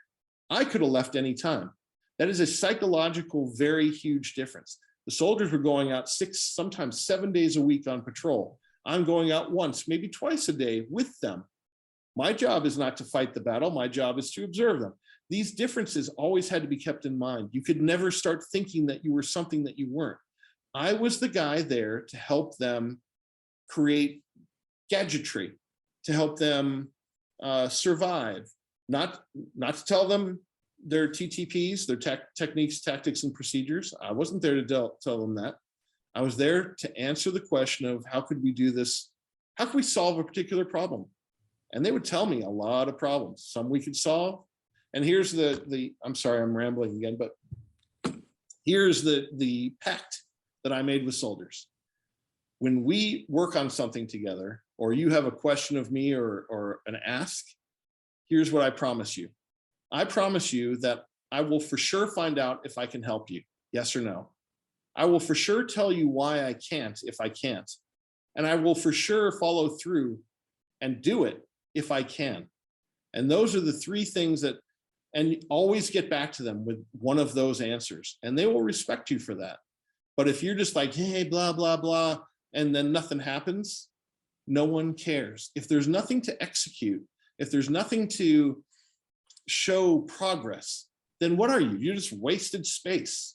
I could have left any time. That is a psychological, very huge difference. The soldiers were going out 6, sometimes 7 days a week on patrol. I'm going out once, maybe twice a day with them. My job is not to fight the battle. My job is to observe them. These differences always had to be kept in mind. You could never start thinking that you were something that you weren't. I was the guy there to help them create gadgetry, to help them survive. Not to tell them their TTPs, their techniques, tactics, and procedures. I wasn't there to tell them that. I was there to answer the question of how could we do this? How can we solve a particular problem? And they would tell me a lot of problems. Some we could solve. And here's I'm sorry, I'm rambling again, but here's the pact that I made with soldiers. When we work on something together, or you have a question of me or an ask, here's what I promise you. I promise you that I will for sure find out if I can help you, yes or no. I will for sure tell you why I can't if I can't. And I will for sure follow through and do it if I can. And those are the three things that, and always get back to them with one of those answers, and they will respect you for that. But if you're just like, hey, blah, blah, blah, and then nothing happens, no one cares. If there's nothing to execute, if there's nothing to show progress, then what are you? You're just wasted space.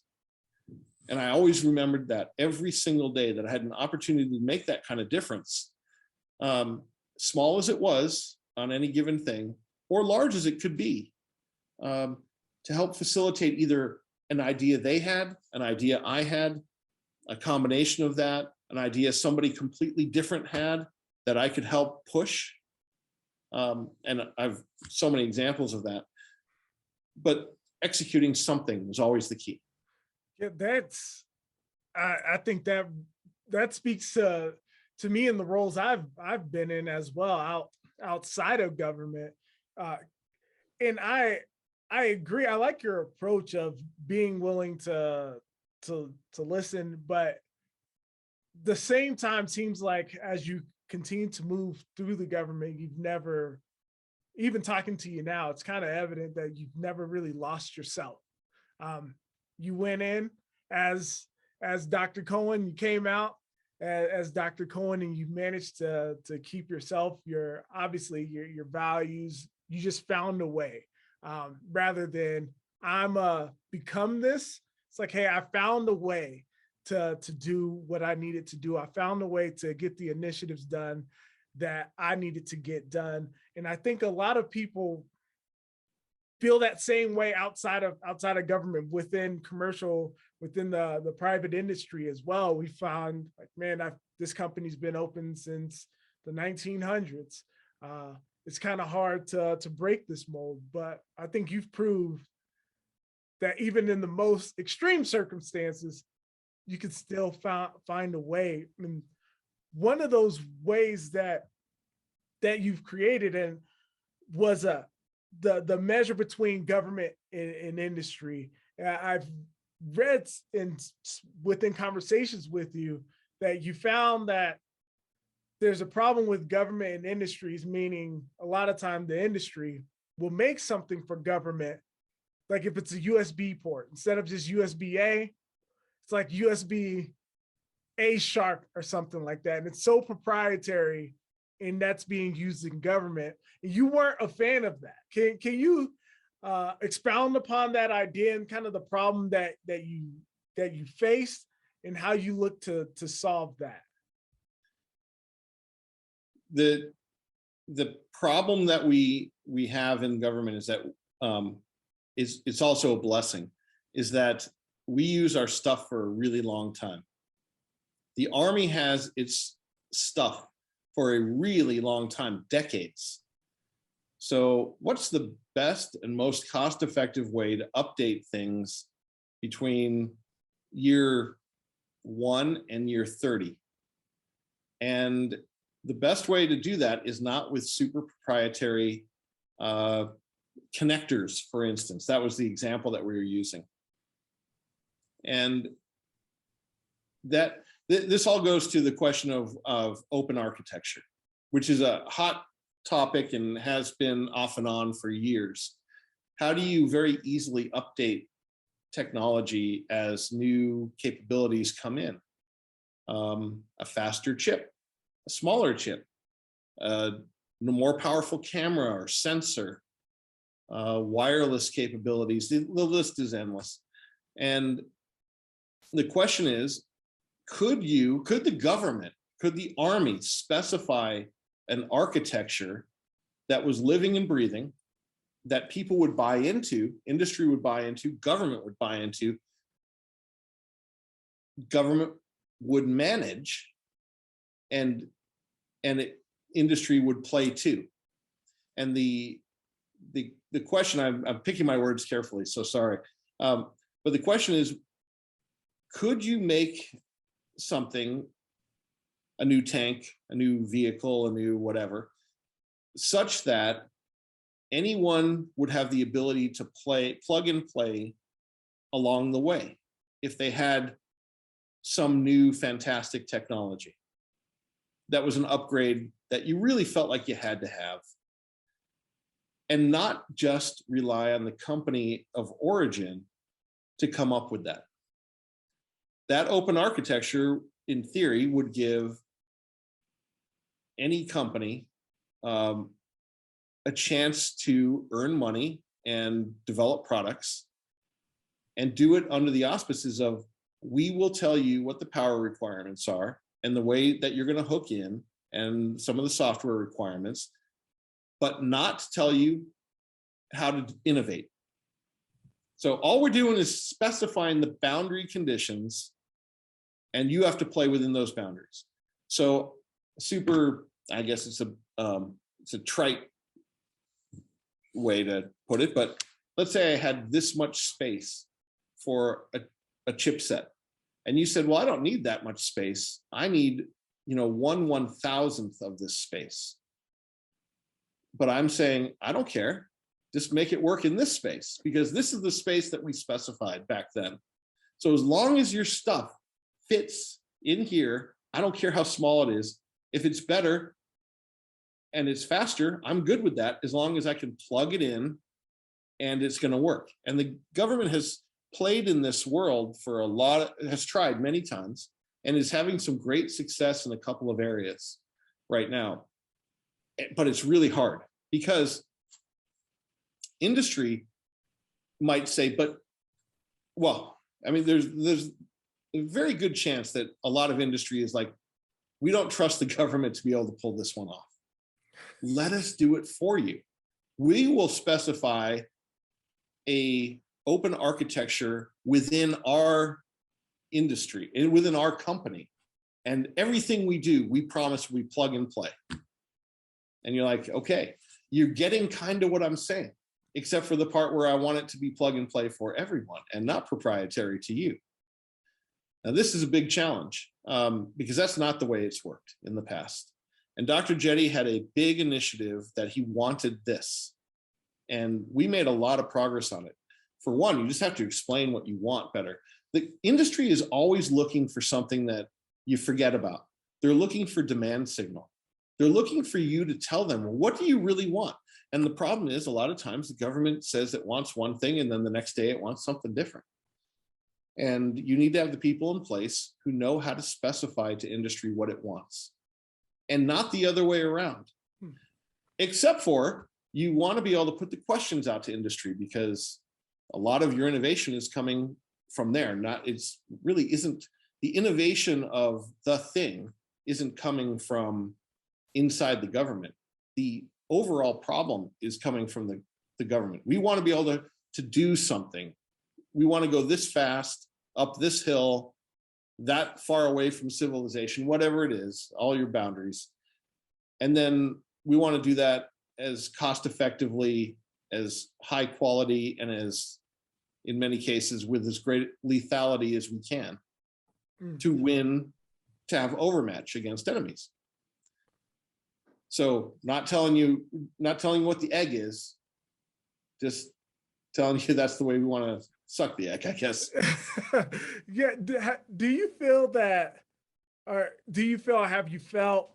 And I always remembered that every single day that I had an opportunity to make that kind of difference, small as it was on any given thing, or large as it could be, to help facilitate either an idea they had, an idea I had, a combination of that, an idea somebody completely different had that I could help push. And I've so many examples of that, but executing something was always the key. Yeah, I think that speaks to me in the roles I've been in as well, outside of government. And I agree. I like your approach of being willing to listen, but the same time seems like as you continue to move through the government, you've never, even talking to you now, it's kind of evident that you've never really lost yourself. You went in as Dr. Cohen, you came out as Dr. Cohen, and you managed to keep yourself, your values. You just found a way, rather than I'm become this. It's like, hey, I found a way to do what I needed to do. I found a way to get the initiatives done that I needed to get done. And I think a lot of people feel that same way outside of government, within commercial, within the private industry as well. We found like, man, this company's been open since the 1900s. It's kind of hard to break this mold, but I think you've proved that even in the most extreme circumstances, you can still find a way. I mean, one of those ways that you've created and was the measure between government and industry. I've read within conversations with you that you found that there's a problem with government and industries, meaning a lot of time the industry will make something for government. Like if it's a USB port, instead of just USB-A, it's like USB-A sharp or something like that. And it's so proprietary, and that's being used in government. And you weren't a fan of that. Can you expound upon that idea and kind of the problem that you faced and how you look to solve that? The problem that we have in government is that it's also a blessing, is that we use our stuff for a really long time. The Army has its stuff for a really long time, decades. So what's the best and most cost-effective way to update things between year 1 and year 30? And the best way to do that is not with super proprietary connectors, for instance. That was the example that we were using. And this all goes to the question of open architecture, which is a hot topic and has been off and on for years. How do you very easily update technology as new capabilities come in? A faster chip, a smaller chip, a more powerful camera or sensor, wireless capabilities. The list is endless. And the question is, could the government, could the Army specify an architecture that was living and breathing, that people would buy into, industry would buy into, government would buy into, government would manage, and industry would play too. And the question, I'm picking my words carefully, so sorry. But the question is, could you make something, a new tank, a new vehicle, a new whatever, such that anyone would have the ability to plug and play along the way if they had some new fantastic technology that was an upgrade that you really felt like you had to have, and not just rely on the company of origin to come up with that. That open architecture, in theory, would give any company a chance to earn money and develop products, and do it under the auspices of, we will tell you what the power requirements are and the way that you're going to hook in and some of the software requirements, but not tell you how to innovate. So all we're doing is specifying the boundary conditions, and you have to play within those boundaries. So super, I guess it's a trite way to put it, but let's say I had this much space for a chipset, and you said, well, I don't need that much space. I need, 1/1000th of this space. But I'm saying, I don't care. Just make it work in this space, because this is the space that we specified back then. So as long as your stuff fits in here, I don't care how small it is. If it's better and it's faster, I'm good with that, as long as I can plug it in and it's going to work. And the government has played in this world for has tried many times, and is having some great success in a couple of areas right now. But it's really hard, because industry might say, there's a very good chance that a lot of industry is like, we don't trust the government to be able to pull this one off. Let us do it for you. We will specify a open architecture within our industry and within our company, and everything we do, we promise we plug and play. And you're like, okay, you're getting kind of what I'm saying, except for the part where I want it to be plug and play for everyone and not proprietary to you. Now, this is a big challenge, because that's not the way it's worked in the past. And Dr. Jetty had a big initiative that he wanted this, and we made a lot of progress on it. For one, you just have to explain what you want better. The industry is always looking for something that you forget about. They're looking for demand signal. They're looking for you to tell them, well, what do you really want? And the problem is, a lot of times the government says it wants one thing, and then the next day it wants something different. And you need to have the people in place who know how to specify to industry what it wants, and not the other way around. Except for, you want to be able to put the questions out to industry, because a lot of your innovation is coming from there. The innovation of the thing isn't coming from inside the government. The overall problem is coming from the government. We want to be able to do something. We want to go this fast, up this hill, that far away from civilization, whatever it is, all your boundaries. And then we want to do that as cost effectively, as high quality, and as, in many cases, with as great lethality as we can, to win, to have overmatch against enemies. So not telling you what the egg is, just telling you that's the way we want to suck the egg, I guess. Yeah. Do you feel that, or have you felt,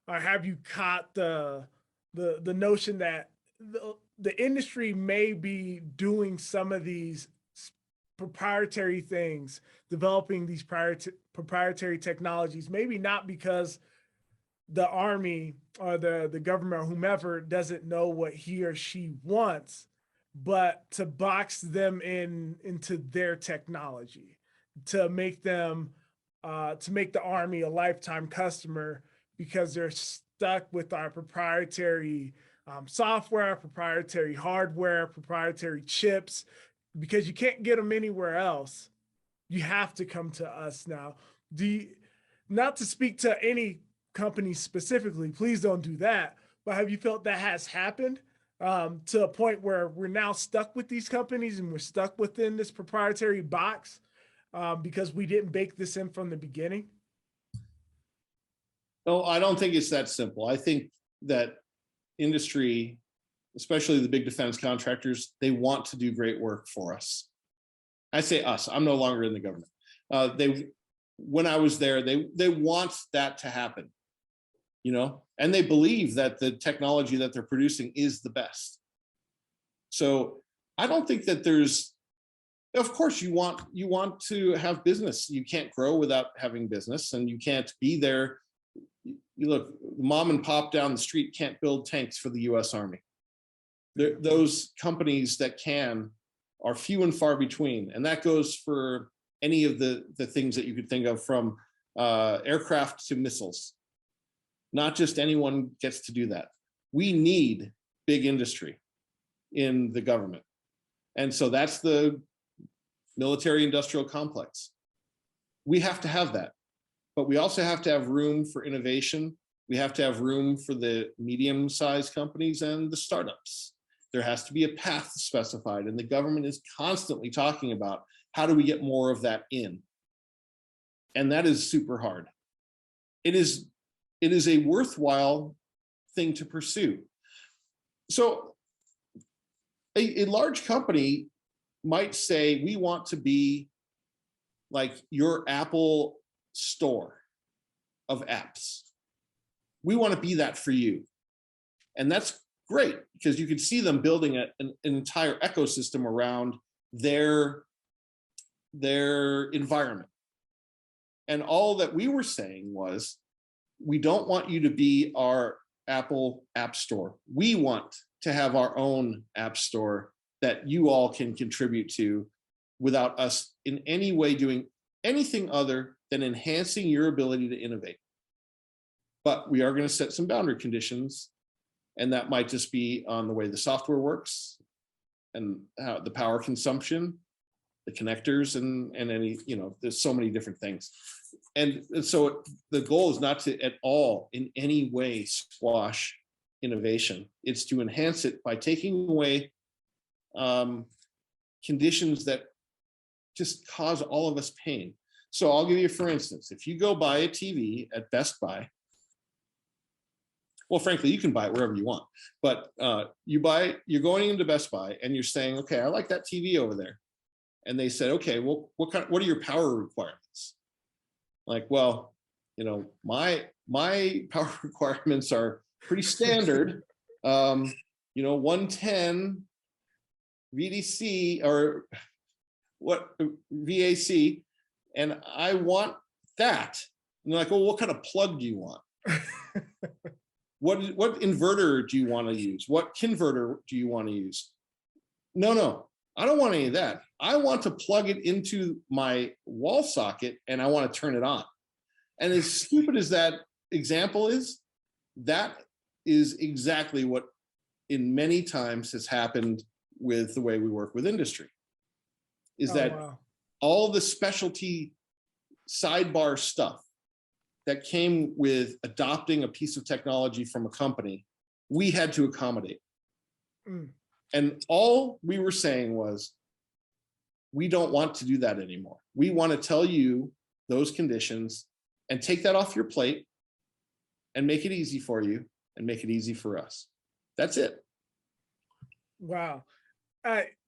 or have you caught the notion that the industry may be doing some of these proprietary things, developing these proprietary technologies, maybe not because the Army or the government or whomever doesn't know what he or she wants, but to box them into their technology, to make them, to make the Army a lifetime customer, because they're stuck with our proprietary software, proprietary hardware, proprietary chips, because you can't get them anywhere else. You have to come to us now. Not to speak to any company specifically, please don't do that. But have you felt that has happened to a point where we're now stuck with these companies and we're stuck within this proprietary box because we didn't bake this in from the beginning? No, I don't think it's that simple. I think that industry, especially the big defense contractors, they want to do great work for us. I say us, I'm no longer in the government. When I was there, they want that to happen, you know, and they believe that the technology that they're producing is the best. So I don't think that there's, of course you want to have business. You can't grow without having business, and you can't be there. You look, mom and pop down the street can't build tanks for the US Army. Those companies that can are few and far between. And that goes for any of the things that you could think of, from aircraft to missiles. Not just anyone gets to do that. We need big industry in the government. And so that's the military industrial complex. We have to have that. But we also have to have room for innovation. We have to have room for the medium-sized companies and the startups. There has to be a path specified, and the government is constantly talking about how do we get more of that in. And that is super hard. It is a worthwhile thing to pursue. So a large company might say, we want to be like your Apple store of apps. We want to be that for you. And that's great, because you can see them building an entire ecosystem around their environment. And all that we were saying was, we don't want you to be our Apple app store. We want to have our own app store that you all can contribute to without us in any way doing anything other than enhancing your ability to innovate. But we are going to set some boundary conditions, and that might just be on the way the software works and how the power consumption, the connectors, and any, you know, there's so many different things. And so the goal is not to at all in any way squash innovation. It's to enhance it by taking away conditions that just cause all of us pain. So I'll give you, for instance, if you go buy a TV at Best Buy, well, frankly, you can buy it wherever you want, but you're going into Best Buy and you're saying, okay, I like that TV over there. And they said, okay, well, what are your power requirements? Like, well, you know, my power requirements are pretty standard. You know, 110 VDC or what VAC, and I want that. And they're like, well, what kind of plug do you want? What inverter do you want to use? What converter do you want to use? No, I don't want any of that. I want to plug it into my wall socket and I want to turn it on. And as stupid as that example is, that is exactly what in many times has happened with the way we work with industry. Is that all the specialty sidebar stuff that came with adopting a piece of technology from a company, we had to accommodate. And all we were saying was, we don't want to do that anymore. We want to tell you those conditions and take that off your plate and make it easy for you and make it easy for us. That's it. Wow.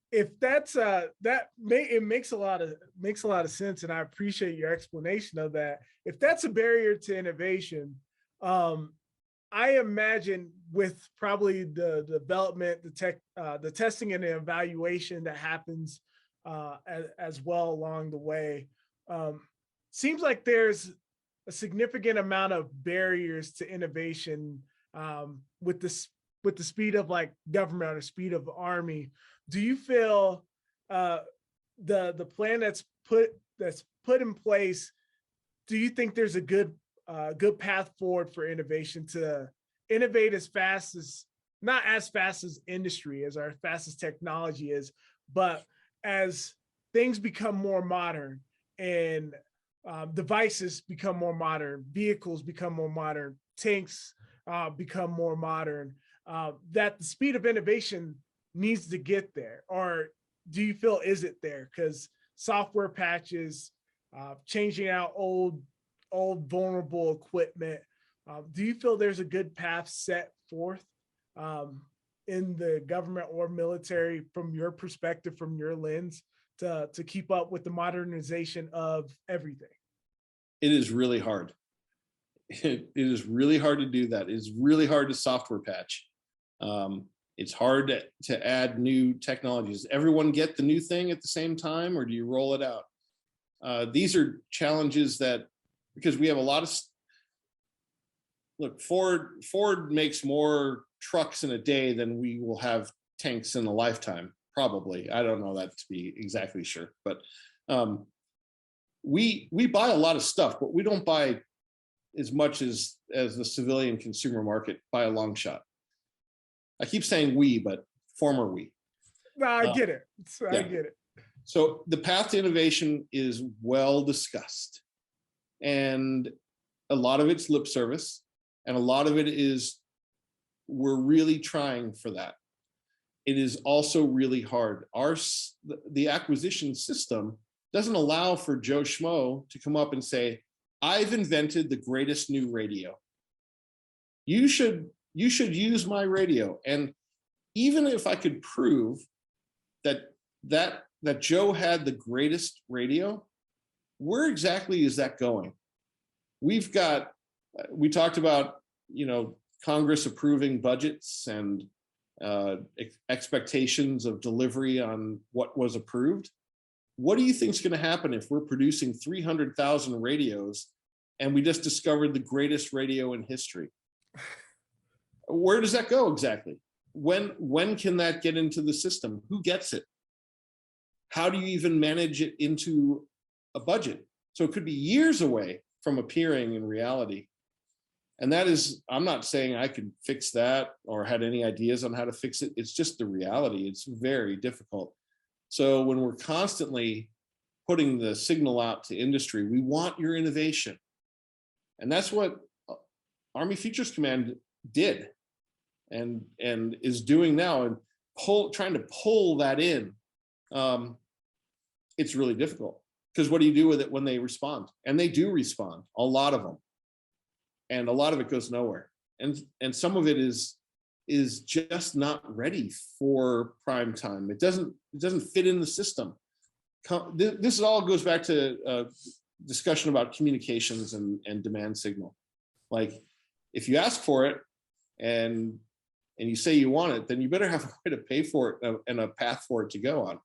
If that's it makes a lot of sense, and I appreciate your explanation of that. If that's a barrier to innovation, I imagine with probably the development, the testing and the evaluation that happens as well along the way, seems like there's a significant amount of barriers to innovation with the speed of like government or speed of Army. Do you feel the plan that's put in place? Do you think there's a good path forward for innovation to innovate as fast not as fast as industry, as our fast as technology is, but as things become more modern and devices become more modern, vehicles become more modern, tanks become more modern, that the speed of innovation needs to get there? Or do you feel is it there? Because software patches, changing out old vulnerable equipment, do you feel there's a good path set forth in the government or military from your perspective, from your lens, to keep up with the modernization of everything? It is really hard. It is really hard to do that. It's really hard to software patch. It's hard to add new technologies. Everyone get the new thing at the same time, or do you roll it out? These are challenges that, because we have a lot of, look, Ford makes more trucks in a day than we will have tanks in a lifetime, probably. I don't know that to be exactly sure, but we buy a lot of stuff, but we don't buy as much as the civilian consumer market by a long shot. I keep saying we, but former we. No, I get it. I get it. So the path to innovation is well discussed, and a lot of it's lip service, and a lot of it is we're really trying for that. It is also really hard. The acquisition system doesn't allow for Joe Schmo to come up and say, I've invented the greatest new radio. You should use my radio. And even if I could prove that Joe had the greatest radio, where exactly is that going? We talked about, Congress approving budgets and expectations of delivery on what was approved. What do you think is going to happen if we're producing 300,000 radios and we just discovered the greatest radio in history? Where does that go exactly? When can that get into the system? Who gets it? How do you even manage it into a budget? So it could be years away from appearing in reality. And that is, I'm not saying I could fix that or had any ideas on how to fix it. It's just the reality. It's very difficult. So when we're constantly putting the signal out to industry, we want your innovation. And that's what Army Futures Command did and is doing now, and trying to pull that in. It's really difficult, because what do you do with it when they respond? And they do respond, a lot of them. And a lot of it goes nowhere. And some of it is just not ready for prime time. It doesn't fit in the system. This all goes back to discussion about communications and demand signal. Like, if you ask for it and you say you want it, then you better have a way to pay for it and a path for it to go on.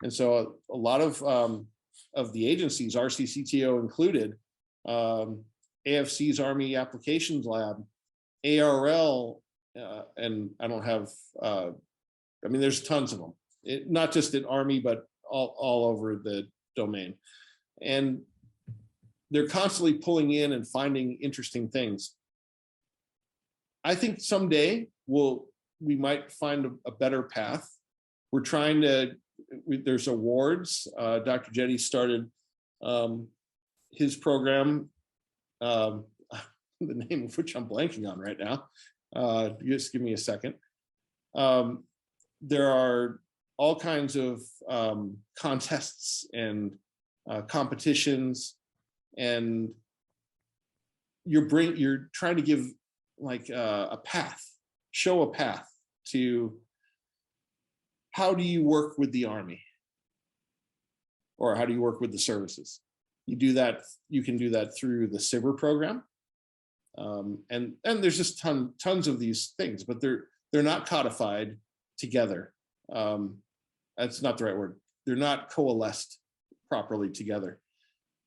And so a lot of the agencies, RCCTO included, AFC's Army Applications Lab, ARL, and I don't have, there's tons of them, not just at Army, but all over the domain. And they're constantly pulling in and finding interesting things. I think someday we might find a better path. We're trying to, there's awards. Dr. Jetty started his program, the name of which I'm blanking on right now. Just give me a second. There are all kinds of contests and competitions, and you're trying to give like a path, show a path to how do you work with the Army, or how do you work with the services. You can do that through the SIBR program. And there's just tons of these things, but they're not codified together. That's not the right word. They're not coalesced properly together.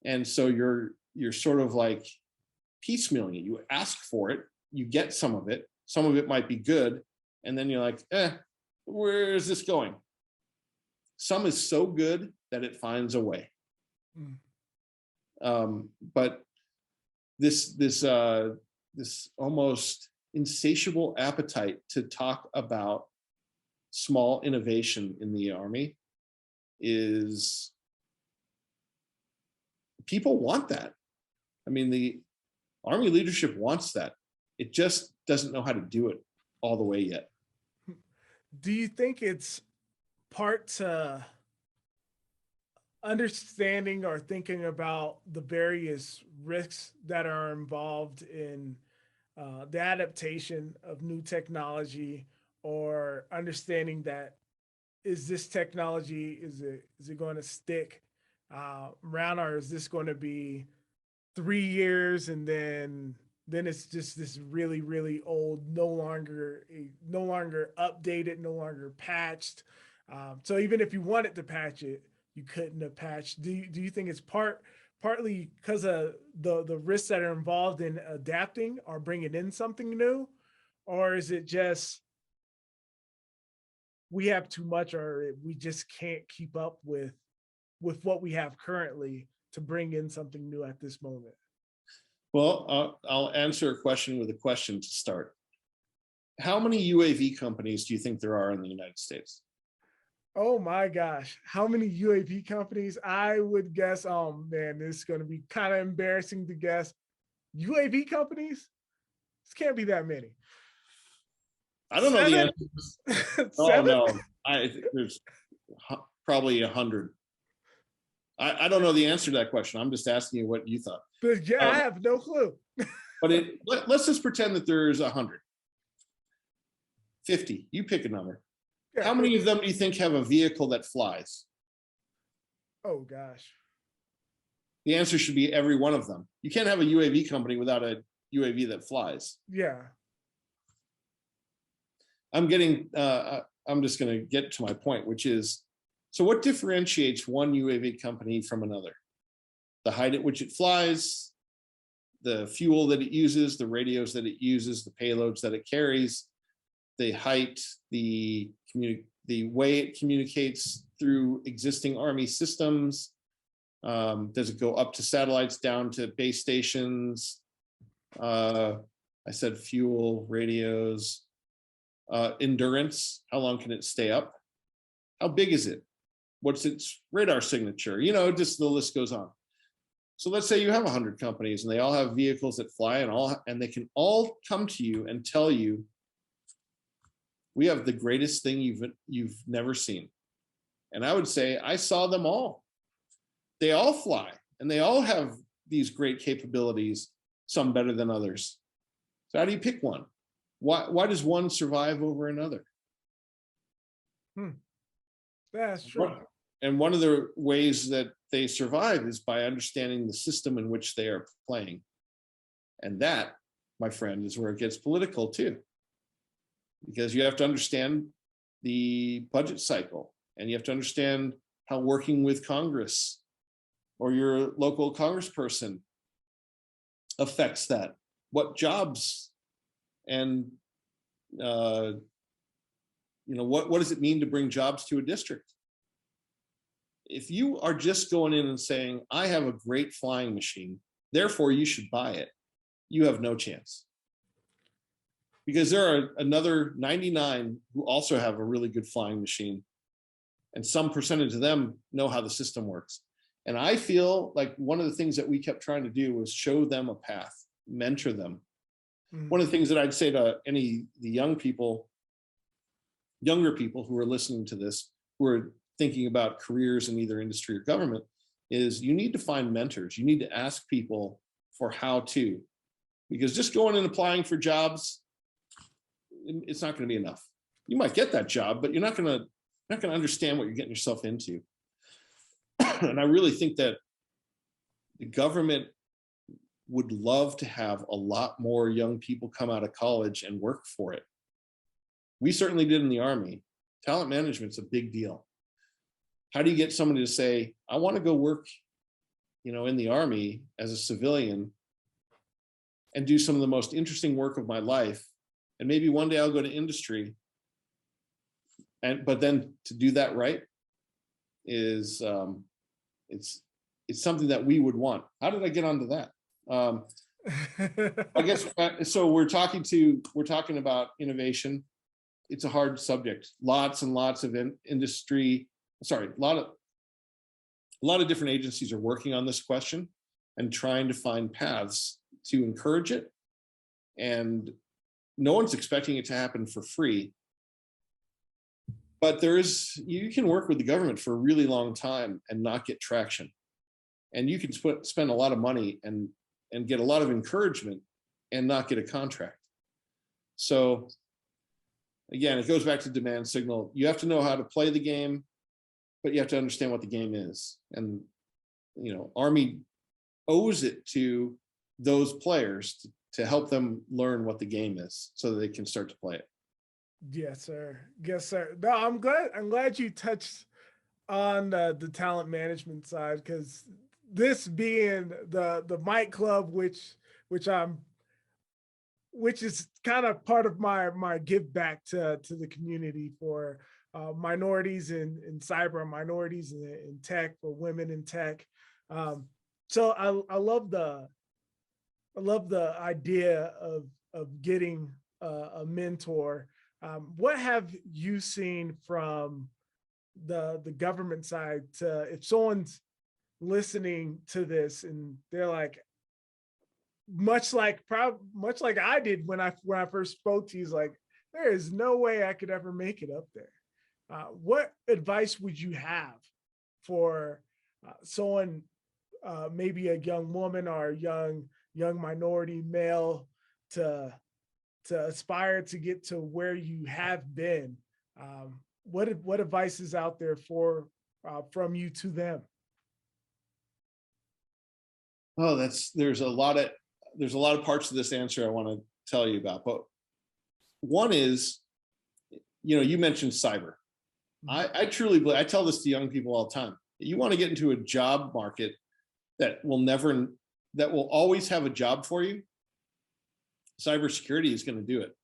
And so you're sort of like piecemealing it. You ask for it, you get some of it might be good, and then you're like, where is this going? Some is so good that it finds a way. But this almost insatiable appetite to talk about small innovation in the Army is, people want that. I mean, the Army leadership wants that. It just doesn't know how to do it all the way yet. Do you think it's part to understanding or thinking about the various risks that are involved in the adaptation of new technology, or understanding that, is this technology, is it going to stick around, or is this going to be 3 years and then it's just this really, really old, no longer updated, no longer patched. So even if you wanted to patch it, you couldn't have patched. Do you think it's partly because of the risks that are involved in adapting or bringing in something new, or is it just we have too much, or we just can't keep up with what we have currently to bring in something new at this moment? Well, I'll answer a question with a question to start. How many UAV companies do you think there are in the United States? Oh my gosh, how many UAV companies? I would guess, oh man, this is going to be kind of embarrassing to guess. UAV companies? This can't be that many. I don't know the answer. Oh Seven? no, there's probably 100. I don't know the answer to that question. I'm just asking you what you thought. But yeah, I have no clue. But let's just pretend that there's 100. 50, you pick a number. Yeah. How many of them do you think have a vehicle that flies? Oh gosh. The answer should be every one of them. You can't have a UAV company without a UAV that flies. Yeah. I'm just going to get to my point, which is, so what differentiates one UAV company from another? The height at which it flies, the fuel that it uses, the radios that it uses, the payloads that it carries, the height, the way it communicates through existing Army systems. Does it go up to satellites, down to base stations? I said fuel, radios, endurance. How long can it stay up? How big is it? What's its radar signature? You know, just the list goes on. So let's say you have 100 companies and they all have vehicles that fly, and they can all come to you and tell you, we have the greatest thing you've never seen. And I would say, I saw them all. They all fly and they all have these great capabilities, some better than others. So how do you pick one? Why does one survive over another? That's true. And one of the ways that they survive is by understanding the system in which they are playing. And that, my friend, is where it gets political too. Because you have to understand the budget cycle, and you have to understand how working with Congress or your local congressperson affects that. What jobs and what does it mean to bring jobs to a district? If you are just going in and saying, I have a great flying machine, therefore you should buy it, you have no chance. Because there are another 99 who also have a really good flying machine, and some percentage of them know how the system works. And I feel like one of the things that we kept trying to do was show them a path, mentor them. One of the things that I'd say to the younger people who are listening to this, who are thinking about careers in either industry or government, is you need to find mentors. You need to ask people for how to, because just going and applying for jobs, it's not going to be enough. You might get that job, but you're not going to understand what you're getting yourself into. And I really think that the government would love to have a lot more young people come out of college and work for it. We certainly did in the Army. Talent management's a big deal. How do you get somebody to say, I want to go work, in the Army as a civilian and do some of the most interesting work of my life, and maybe one day I'll go to industry. But then to do that right is it's something that we would want. How did I get onto that? I guess so. We're talking about innovation. It's a hard subject. Lots and lots of industry. Sorry, a lot of different agencies are working on this question and trying to find paths to encourage it. And no one's expecting it to happen for free. But you can work with the government for a really long time and not get traction. And you can spend a lot of money and get a lot of encouragement and not get a contract. So again, it goes back to demand signal. You have to know how to play the game, but you have to understand what the game is. And, Army owes it to those players to help them learn what the game is so that they can start to play it. Yes, sir. Yes, sir. No, I'm glad you touched on the talent management side, because this being the Mike Club, which is kind of part of my give back to the community for minorities in cyber, minorities in tech, for women in tech. So I love the idea of getting a mentor. What have you seen from the government side if someone's listening to this and they're like, much like I did when I first spoke to you, is like, there is no way I could ever make it up there. What advice would you have for someone, maybe a young woman or a young minority male, to aspire to get to where you have been? What advice is out there from you to them? Oh, there's a lot of parts of this answer I want to tell you about, but one is, you mentioned cyber. I truly believe, I tell this to young people all the time. You want to get into a job market that will always have a job for you. Cybersecurity is going to do it,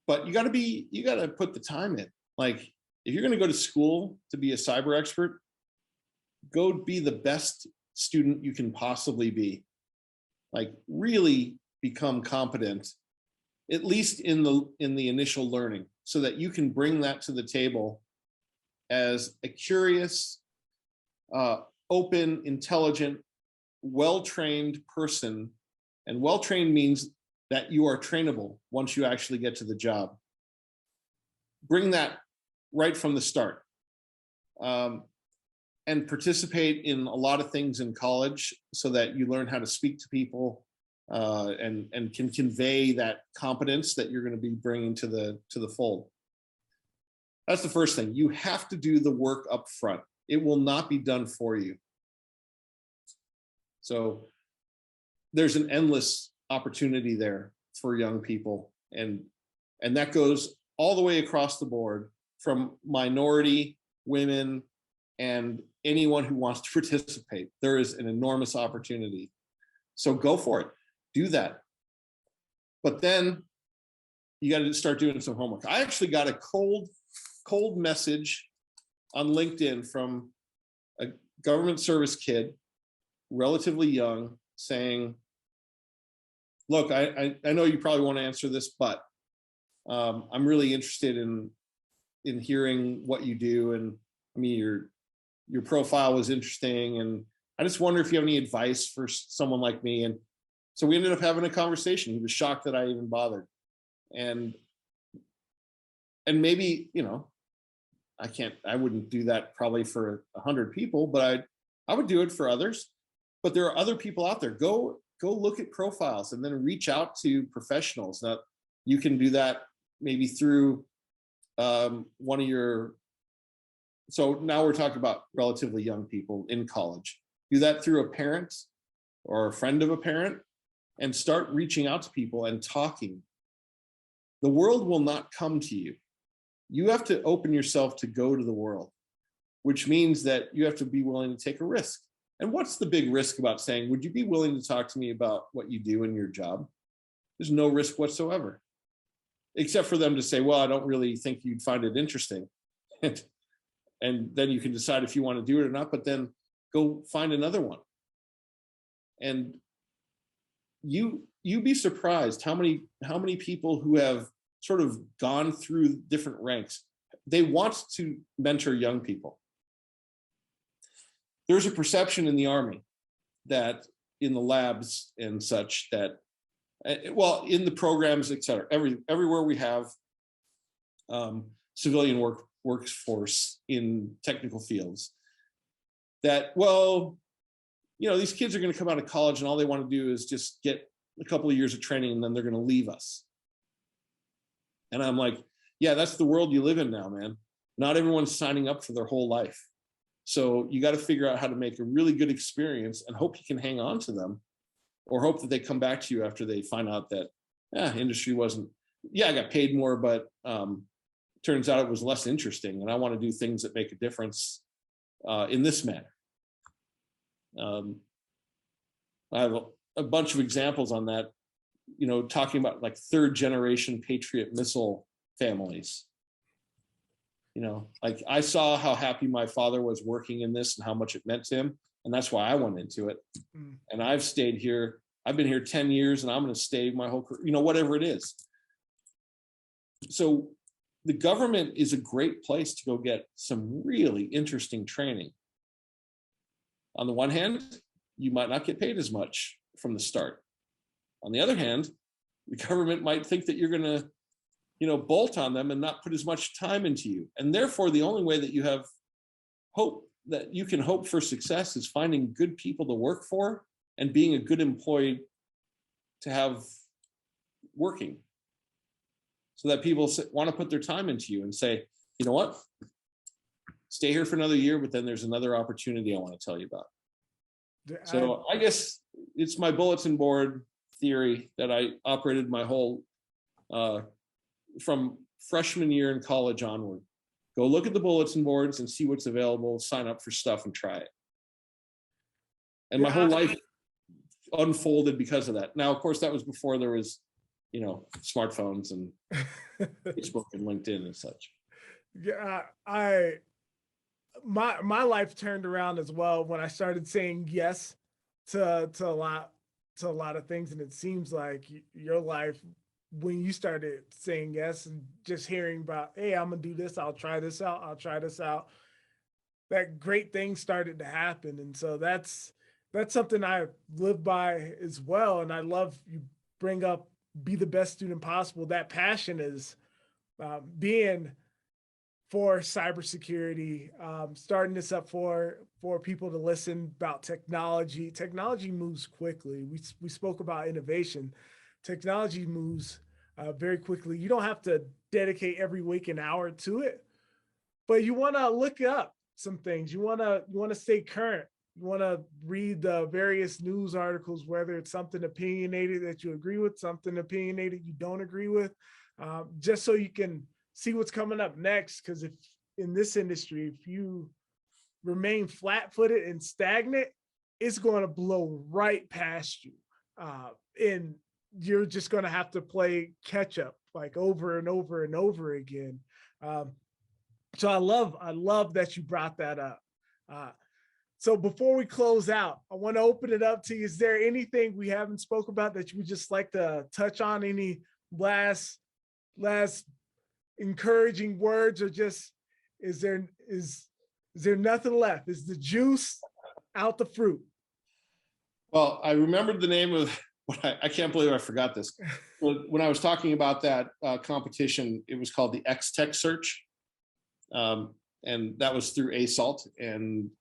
but you got to put the time in. Like, if you're going to go to school to be a cyber expert, go be the best student you can possibly be. Like, really become competent, at least in the initial learning, so that you can bring that to the table as a curious, open, intelligent, well-trained person. And well-trained means that you are trainable once you actually get to the job. Bring that right from the start. And participate in a lot of things in college so that you learn how to speak to people, and can convey that competence that you're going to be bringing to the fold. That's the first thing. You have to do the work up front. It will not be done for you. So there's an endless opportunity there for young people, and that goes all the way across the board, from minority, women, and anyone who wants to participate. There is an enormous opportunity. So go for it. Do that. But then you got to start doing some homework. I actually got a cold message on LinkedIn from a government service kid, relatively young, saying, look, I know you probably won't answer this, but I'm really interested in hearing what you do. And I mean, your profile was interesting, and I just wonder if you have any advice for someone like me. And so we ended up having a conversation. He was shocked that I even bothered. And maybe, I wouldn't do that probably for 100 people, but I would do it for others. But there are other people out there. Go look at profiles and then reach out to professionals. Now, you can do that maybe through one of your, so now we're talking about relatively young people in college. Do that through a parent or a friend of a parent, and start reaching out to people and talking. The world will not come to you. You have to open yourself to go to the world, which means that you have to be willing to take a risk. And what's the big risk about saying, would you be willing to talk to me about what you do in your job? There's no risk whatsoever, except for them to say, well, I don't really think you'd find it interesting. And then you can decide if you want to do it or not, but then go find another one. And you'd be surprised how many people who have sort of gone through different ranks, they want to mentor young people. There's a perception in the Army that in the labs and such that, well, in the programs, et cetera, everywhere we have civilian workforce in technical fields, that, well, these kids are going to come out of college and all they want to do is just get a couple of years of training and then they're going to leave us. And I'm like, yeah, that's the world you live in now, man. Not everyone's signing up for their whole life. So you got to figure out how to make a really good experience and hope you can hang on to them, or hope that they come back to you after they find out that industry wasn't, I got paid more, but turns out it was less interesting. And I want to do things that make a difference in this manner. I have a bunch of examples on that, talking about like 3rd generation Patriot missile families. Like I saw how happy my father was working in this and how much it meant to him. And that's why I went into it. And I've stayed here. I've been here 10 years and I'm going to stay my whole career, whatever it is. So the government is a great place to go get some really interesting training. On the one hand, you might not get paid as much from the start. On the other hand, the government might think that you're going to, bolt on them and not put as much time into you. And therefore, the only way that you have hope, that you can hope for success, is finding good people to work for and being a good employee to have working, so that people want to put their time into you and say, you know what, stay here for another year, but then there's another opportunity I want to tell you about. So I guess it's my bulletin board theory that I operated my whole, from freshman year in college onward. Go look at the bulletin boards and see what's available, sign up for stuff and try it. And my whole life unfolded because of that. Now, of course, that was before there was, smartphones and Facebook and LinkedIn and such. Yeah, my life turned around as well when I started saying yes to a lot of things. And it seems like your life, when you started saying yes and just hearing about, hey, I'm gonna do this, I'll try this out, that great thing started to happen. And so that's something I live by as well. And I love you bring up, be the best student possible. That passion is being for cybersecurity, starting this up for people to listen about technology. Technology moves quickly. We spoke about innovation. Technology moves very quickly. You don't have to dedicate every waking hour to it, but you want to look up some things. You want to stay current. You want to read the various news articles, whether it's something opinionated that you agree with, something opinionated you don't agree with, just so you can see what's coming up next. Because if in this industry, if you remain flat-footed and stagnant, it's going to blow right past you. And you're just going to have to play catch up like over and over and over again. So I love that you brought that up. So before we close out, I want to open it up to you. Is there anything we haven't spoke about that you would just like to touch on? Any last encouraging words, or just is there nothing left? Is the juice out the fruit? Well, I remembered the name of I can't believe I forgot this. When I was talking about that competition, it was called the X-Tech Search. And that was through ASALT. And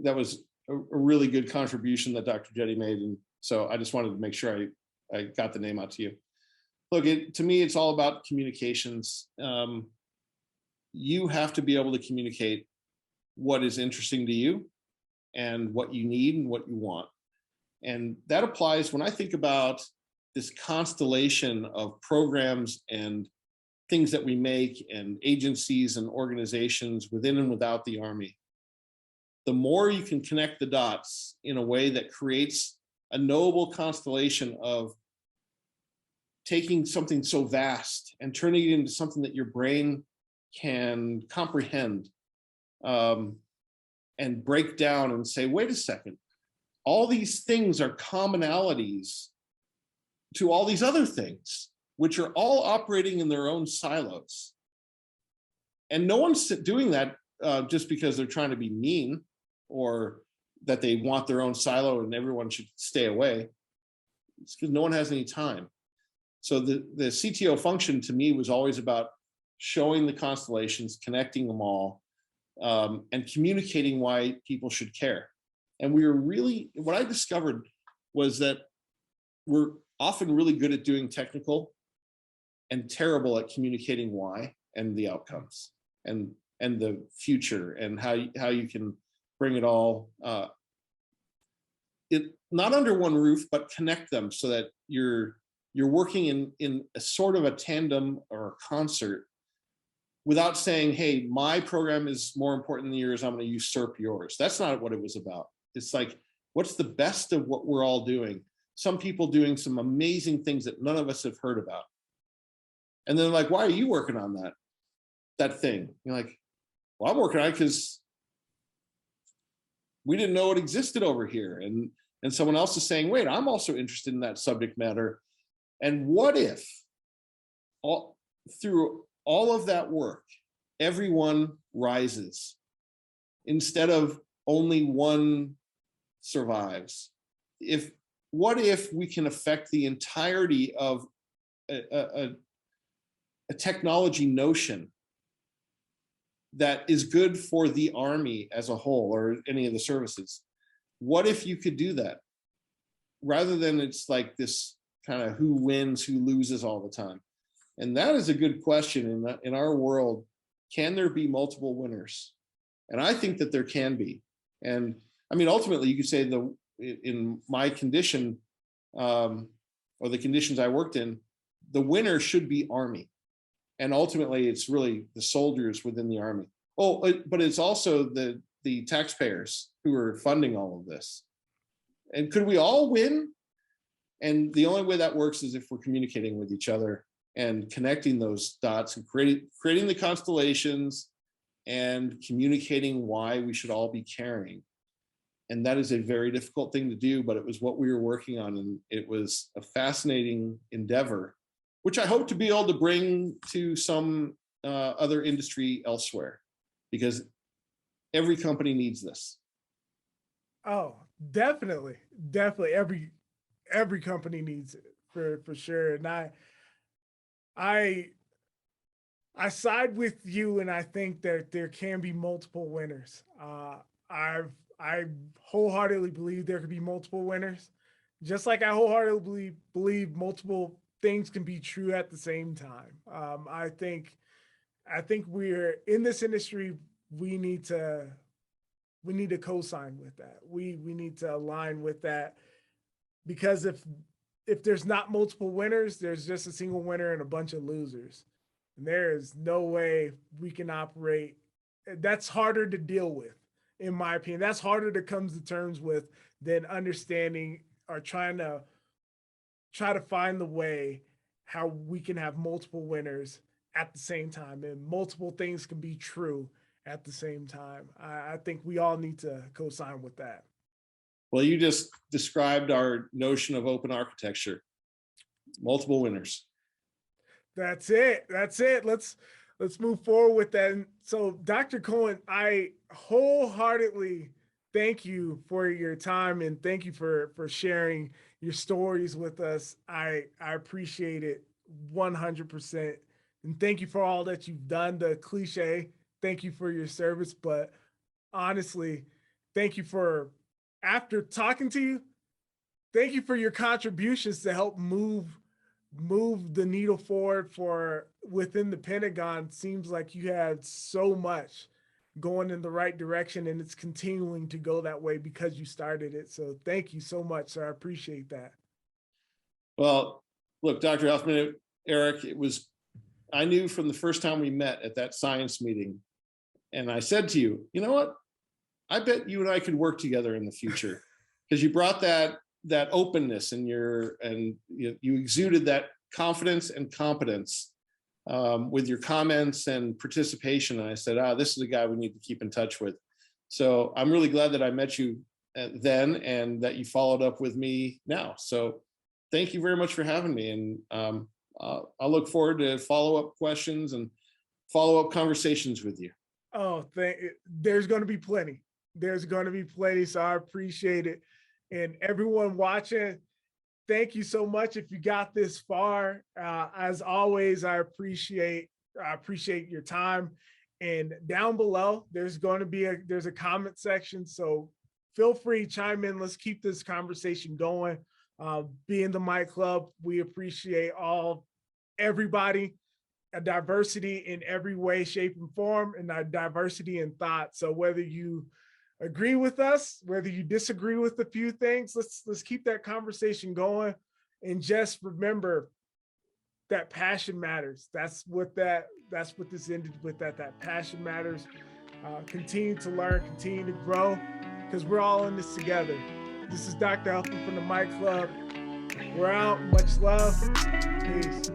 that was a really good contribution that Dr. Jetty made. And so I just wanted to make sure I got the name out to you. Look, to me, it's all about communications. You have to be able to communicate what is interesting to you and what you need and what you want. And that applies when I think about this constellation of programs and things that we make and agencies and organizations within and without the Army. The more you can connect the dots in a way that creates a knowable constellation of taking something so vast and turning it into something that your brain can comprehend, and break down and say, wait a second, all these things are commonalities to all these other things, which are all operating in their own silos. And no one's doing that just because they're trying to be mean or that they want their own silo and everyone should stay away. It's because no one has any time. So the CTO function to me was always about showing the constellations, connecting them all, and communicating why people should care. And we were really, what I discovered was that we're often really good at doing technical and terrible at communicating why and the outcomes and the future and how you can bring it all not under one roof, but connect them so that you're working in a sort of a tandem or a concert without saying, hey, my program is more important than yours, I'm going to usurp yours. That's not what it was about. It's like, what's the best of what we're all doing? Some people doing some amazing things that none of us have heard about. And then like, why are you working on that thing? You're like, well, I'm working on it because we didn't know it existed over here. And someone else is saying, wait, I'm also interested in that subject matter. And what if through all of that work, everyone rises instead of only one survives? What if we can affect the entirety of a technology notion that is good for the Army as a whole or any of the services? What if you could do that rather than it's like this kind of who wins, who loses all the time? And that is a good question in our world. Can there be multiple winners? And I think that there can be. And I mean, ultimately, you could say in my condition or the conditions I worked in, the winner should be Army. And ultimately, it's really the soldiers within the Army. Oh, but it's also the taxpayers who are funding all of this. And could we all win? And the only way that works is if we're communicating with each other and connecting those dots and creating the constellations and communicating why we should all be caring. And that is a very difficult thing to do, but it was what we were working on. And it was a fascinating endeavor, which I hope to be able to bring to some other industry elsewhere, because every company needs this. Oh, definitely. Every company needs it for sure. And I side with you, and I think that there can be multiple winners. I wholeheartedly believe there could be multiple winners, just like I wholeheartedly believe multiple things can be true at the same time. I think we're in this industry. We need to co-sign with that. We need to align with that, because if there's not multiple winners, there's just a single winner and a bunch of losers. And there is no way we can operate. That's harder to deal with, in my opinion. That's harder to come to terms with than understanding or trying to find the way how we can have multiple winners at the same time and multiple things can be true at the same time. I think we all need to co-sign with that. Well, you just described our notion of open architecture. Multiple winners. That's it. Let's move forward with that. And so, Dr. Cohen, I wholeheartedly thank you for your time and thank you for sharing your stories with us. I appreciate it 100%. And thank you for all that you've done. The cliche, thank you for your service. But honestly, thank you for, after talking to you, thank you for your contributions to help move the needle forward for within the Pentagon. Seems like you had so much going in the right direction, and it's continuing to go that way because you started it. So thank you so much, sir. I appreciate that. Well, look, Dr. Huffman, Erik, I knew from the first time we met at that science meeting, and I said to you, you know what? I bet you and I could work together in the future, because you brought that openness and you exuded that confidence and competence with your comments and participation. And I said, this is a guy we need to keep in touch with. So I'm really glad that I met you then, and that you followed up with me now. So thank you very much for having me. And I look forward to follow-up questions and follow-up conversations with you. Oh, there's going to be plenty. There's going to be plenty. So I appreciate it. And everyone watching, thank you so much. If you got this far, as always, I appreciate your time. And down below, there's a comment section. So feel free, chime in. Let's keep this conversation going. Be in the Mic Club. We appreciate everybody, a diversity in every way, shape, and form, and a diversity in thought. So whether you agree with us, whether you disagree with a few things, let's keep that conversation going. And just remember that passion matters. That's what this ended with, that passion matters. Continue to learn, continue to grow, because we're all in this together. This is Dr. Huffman from the Mic Club. We're out. Much love. Peace.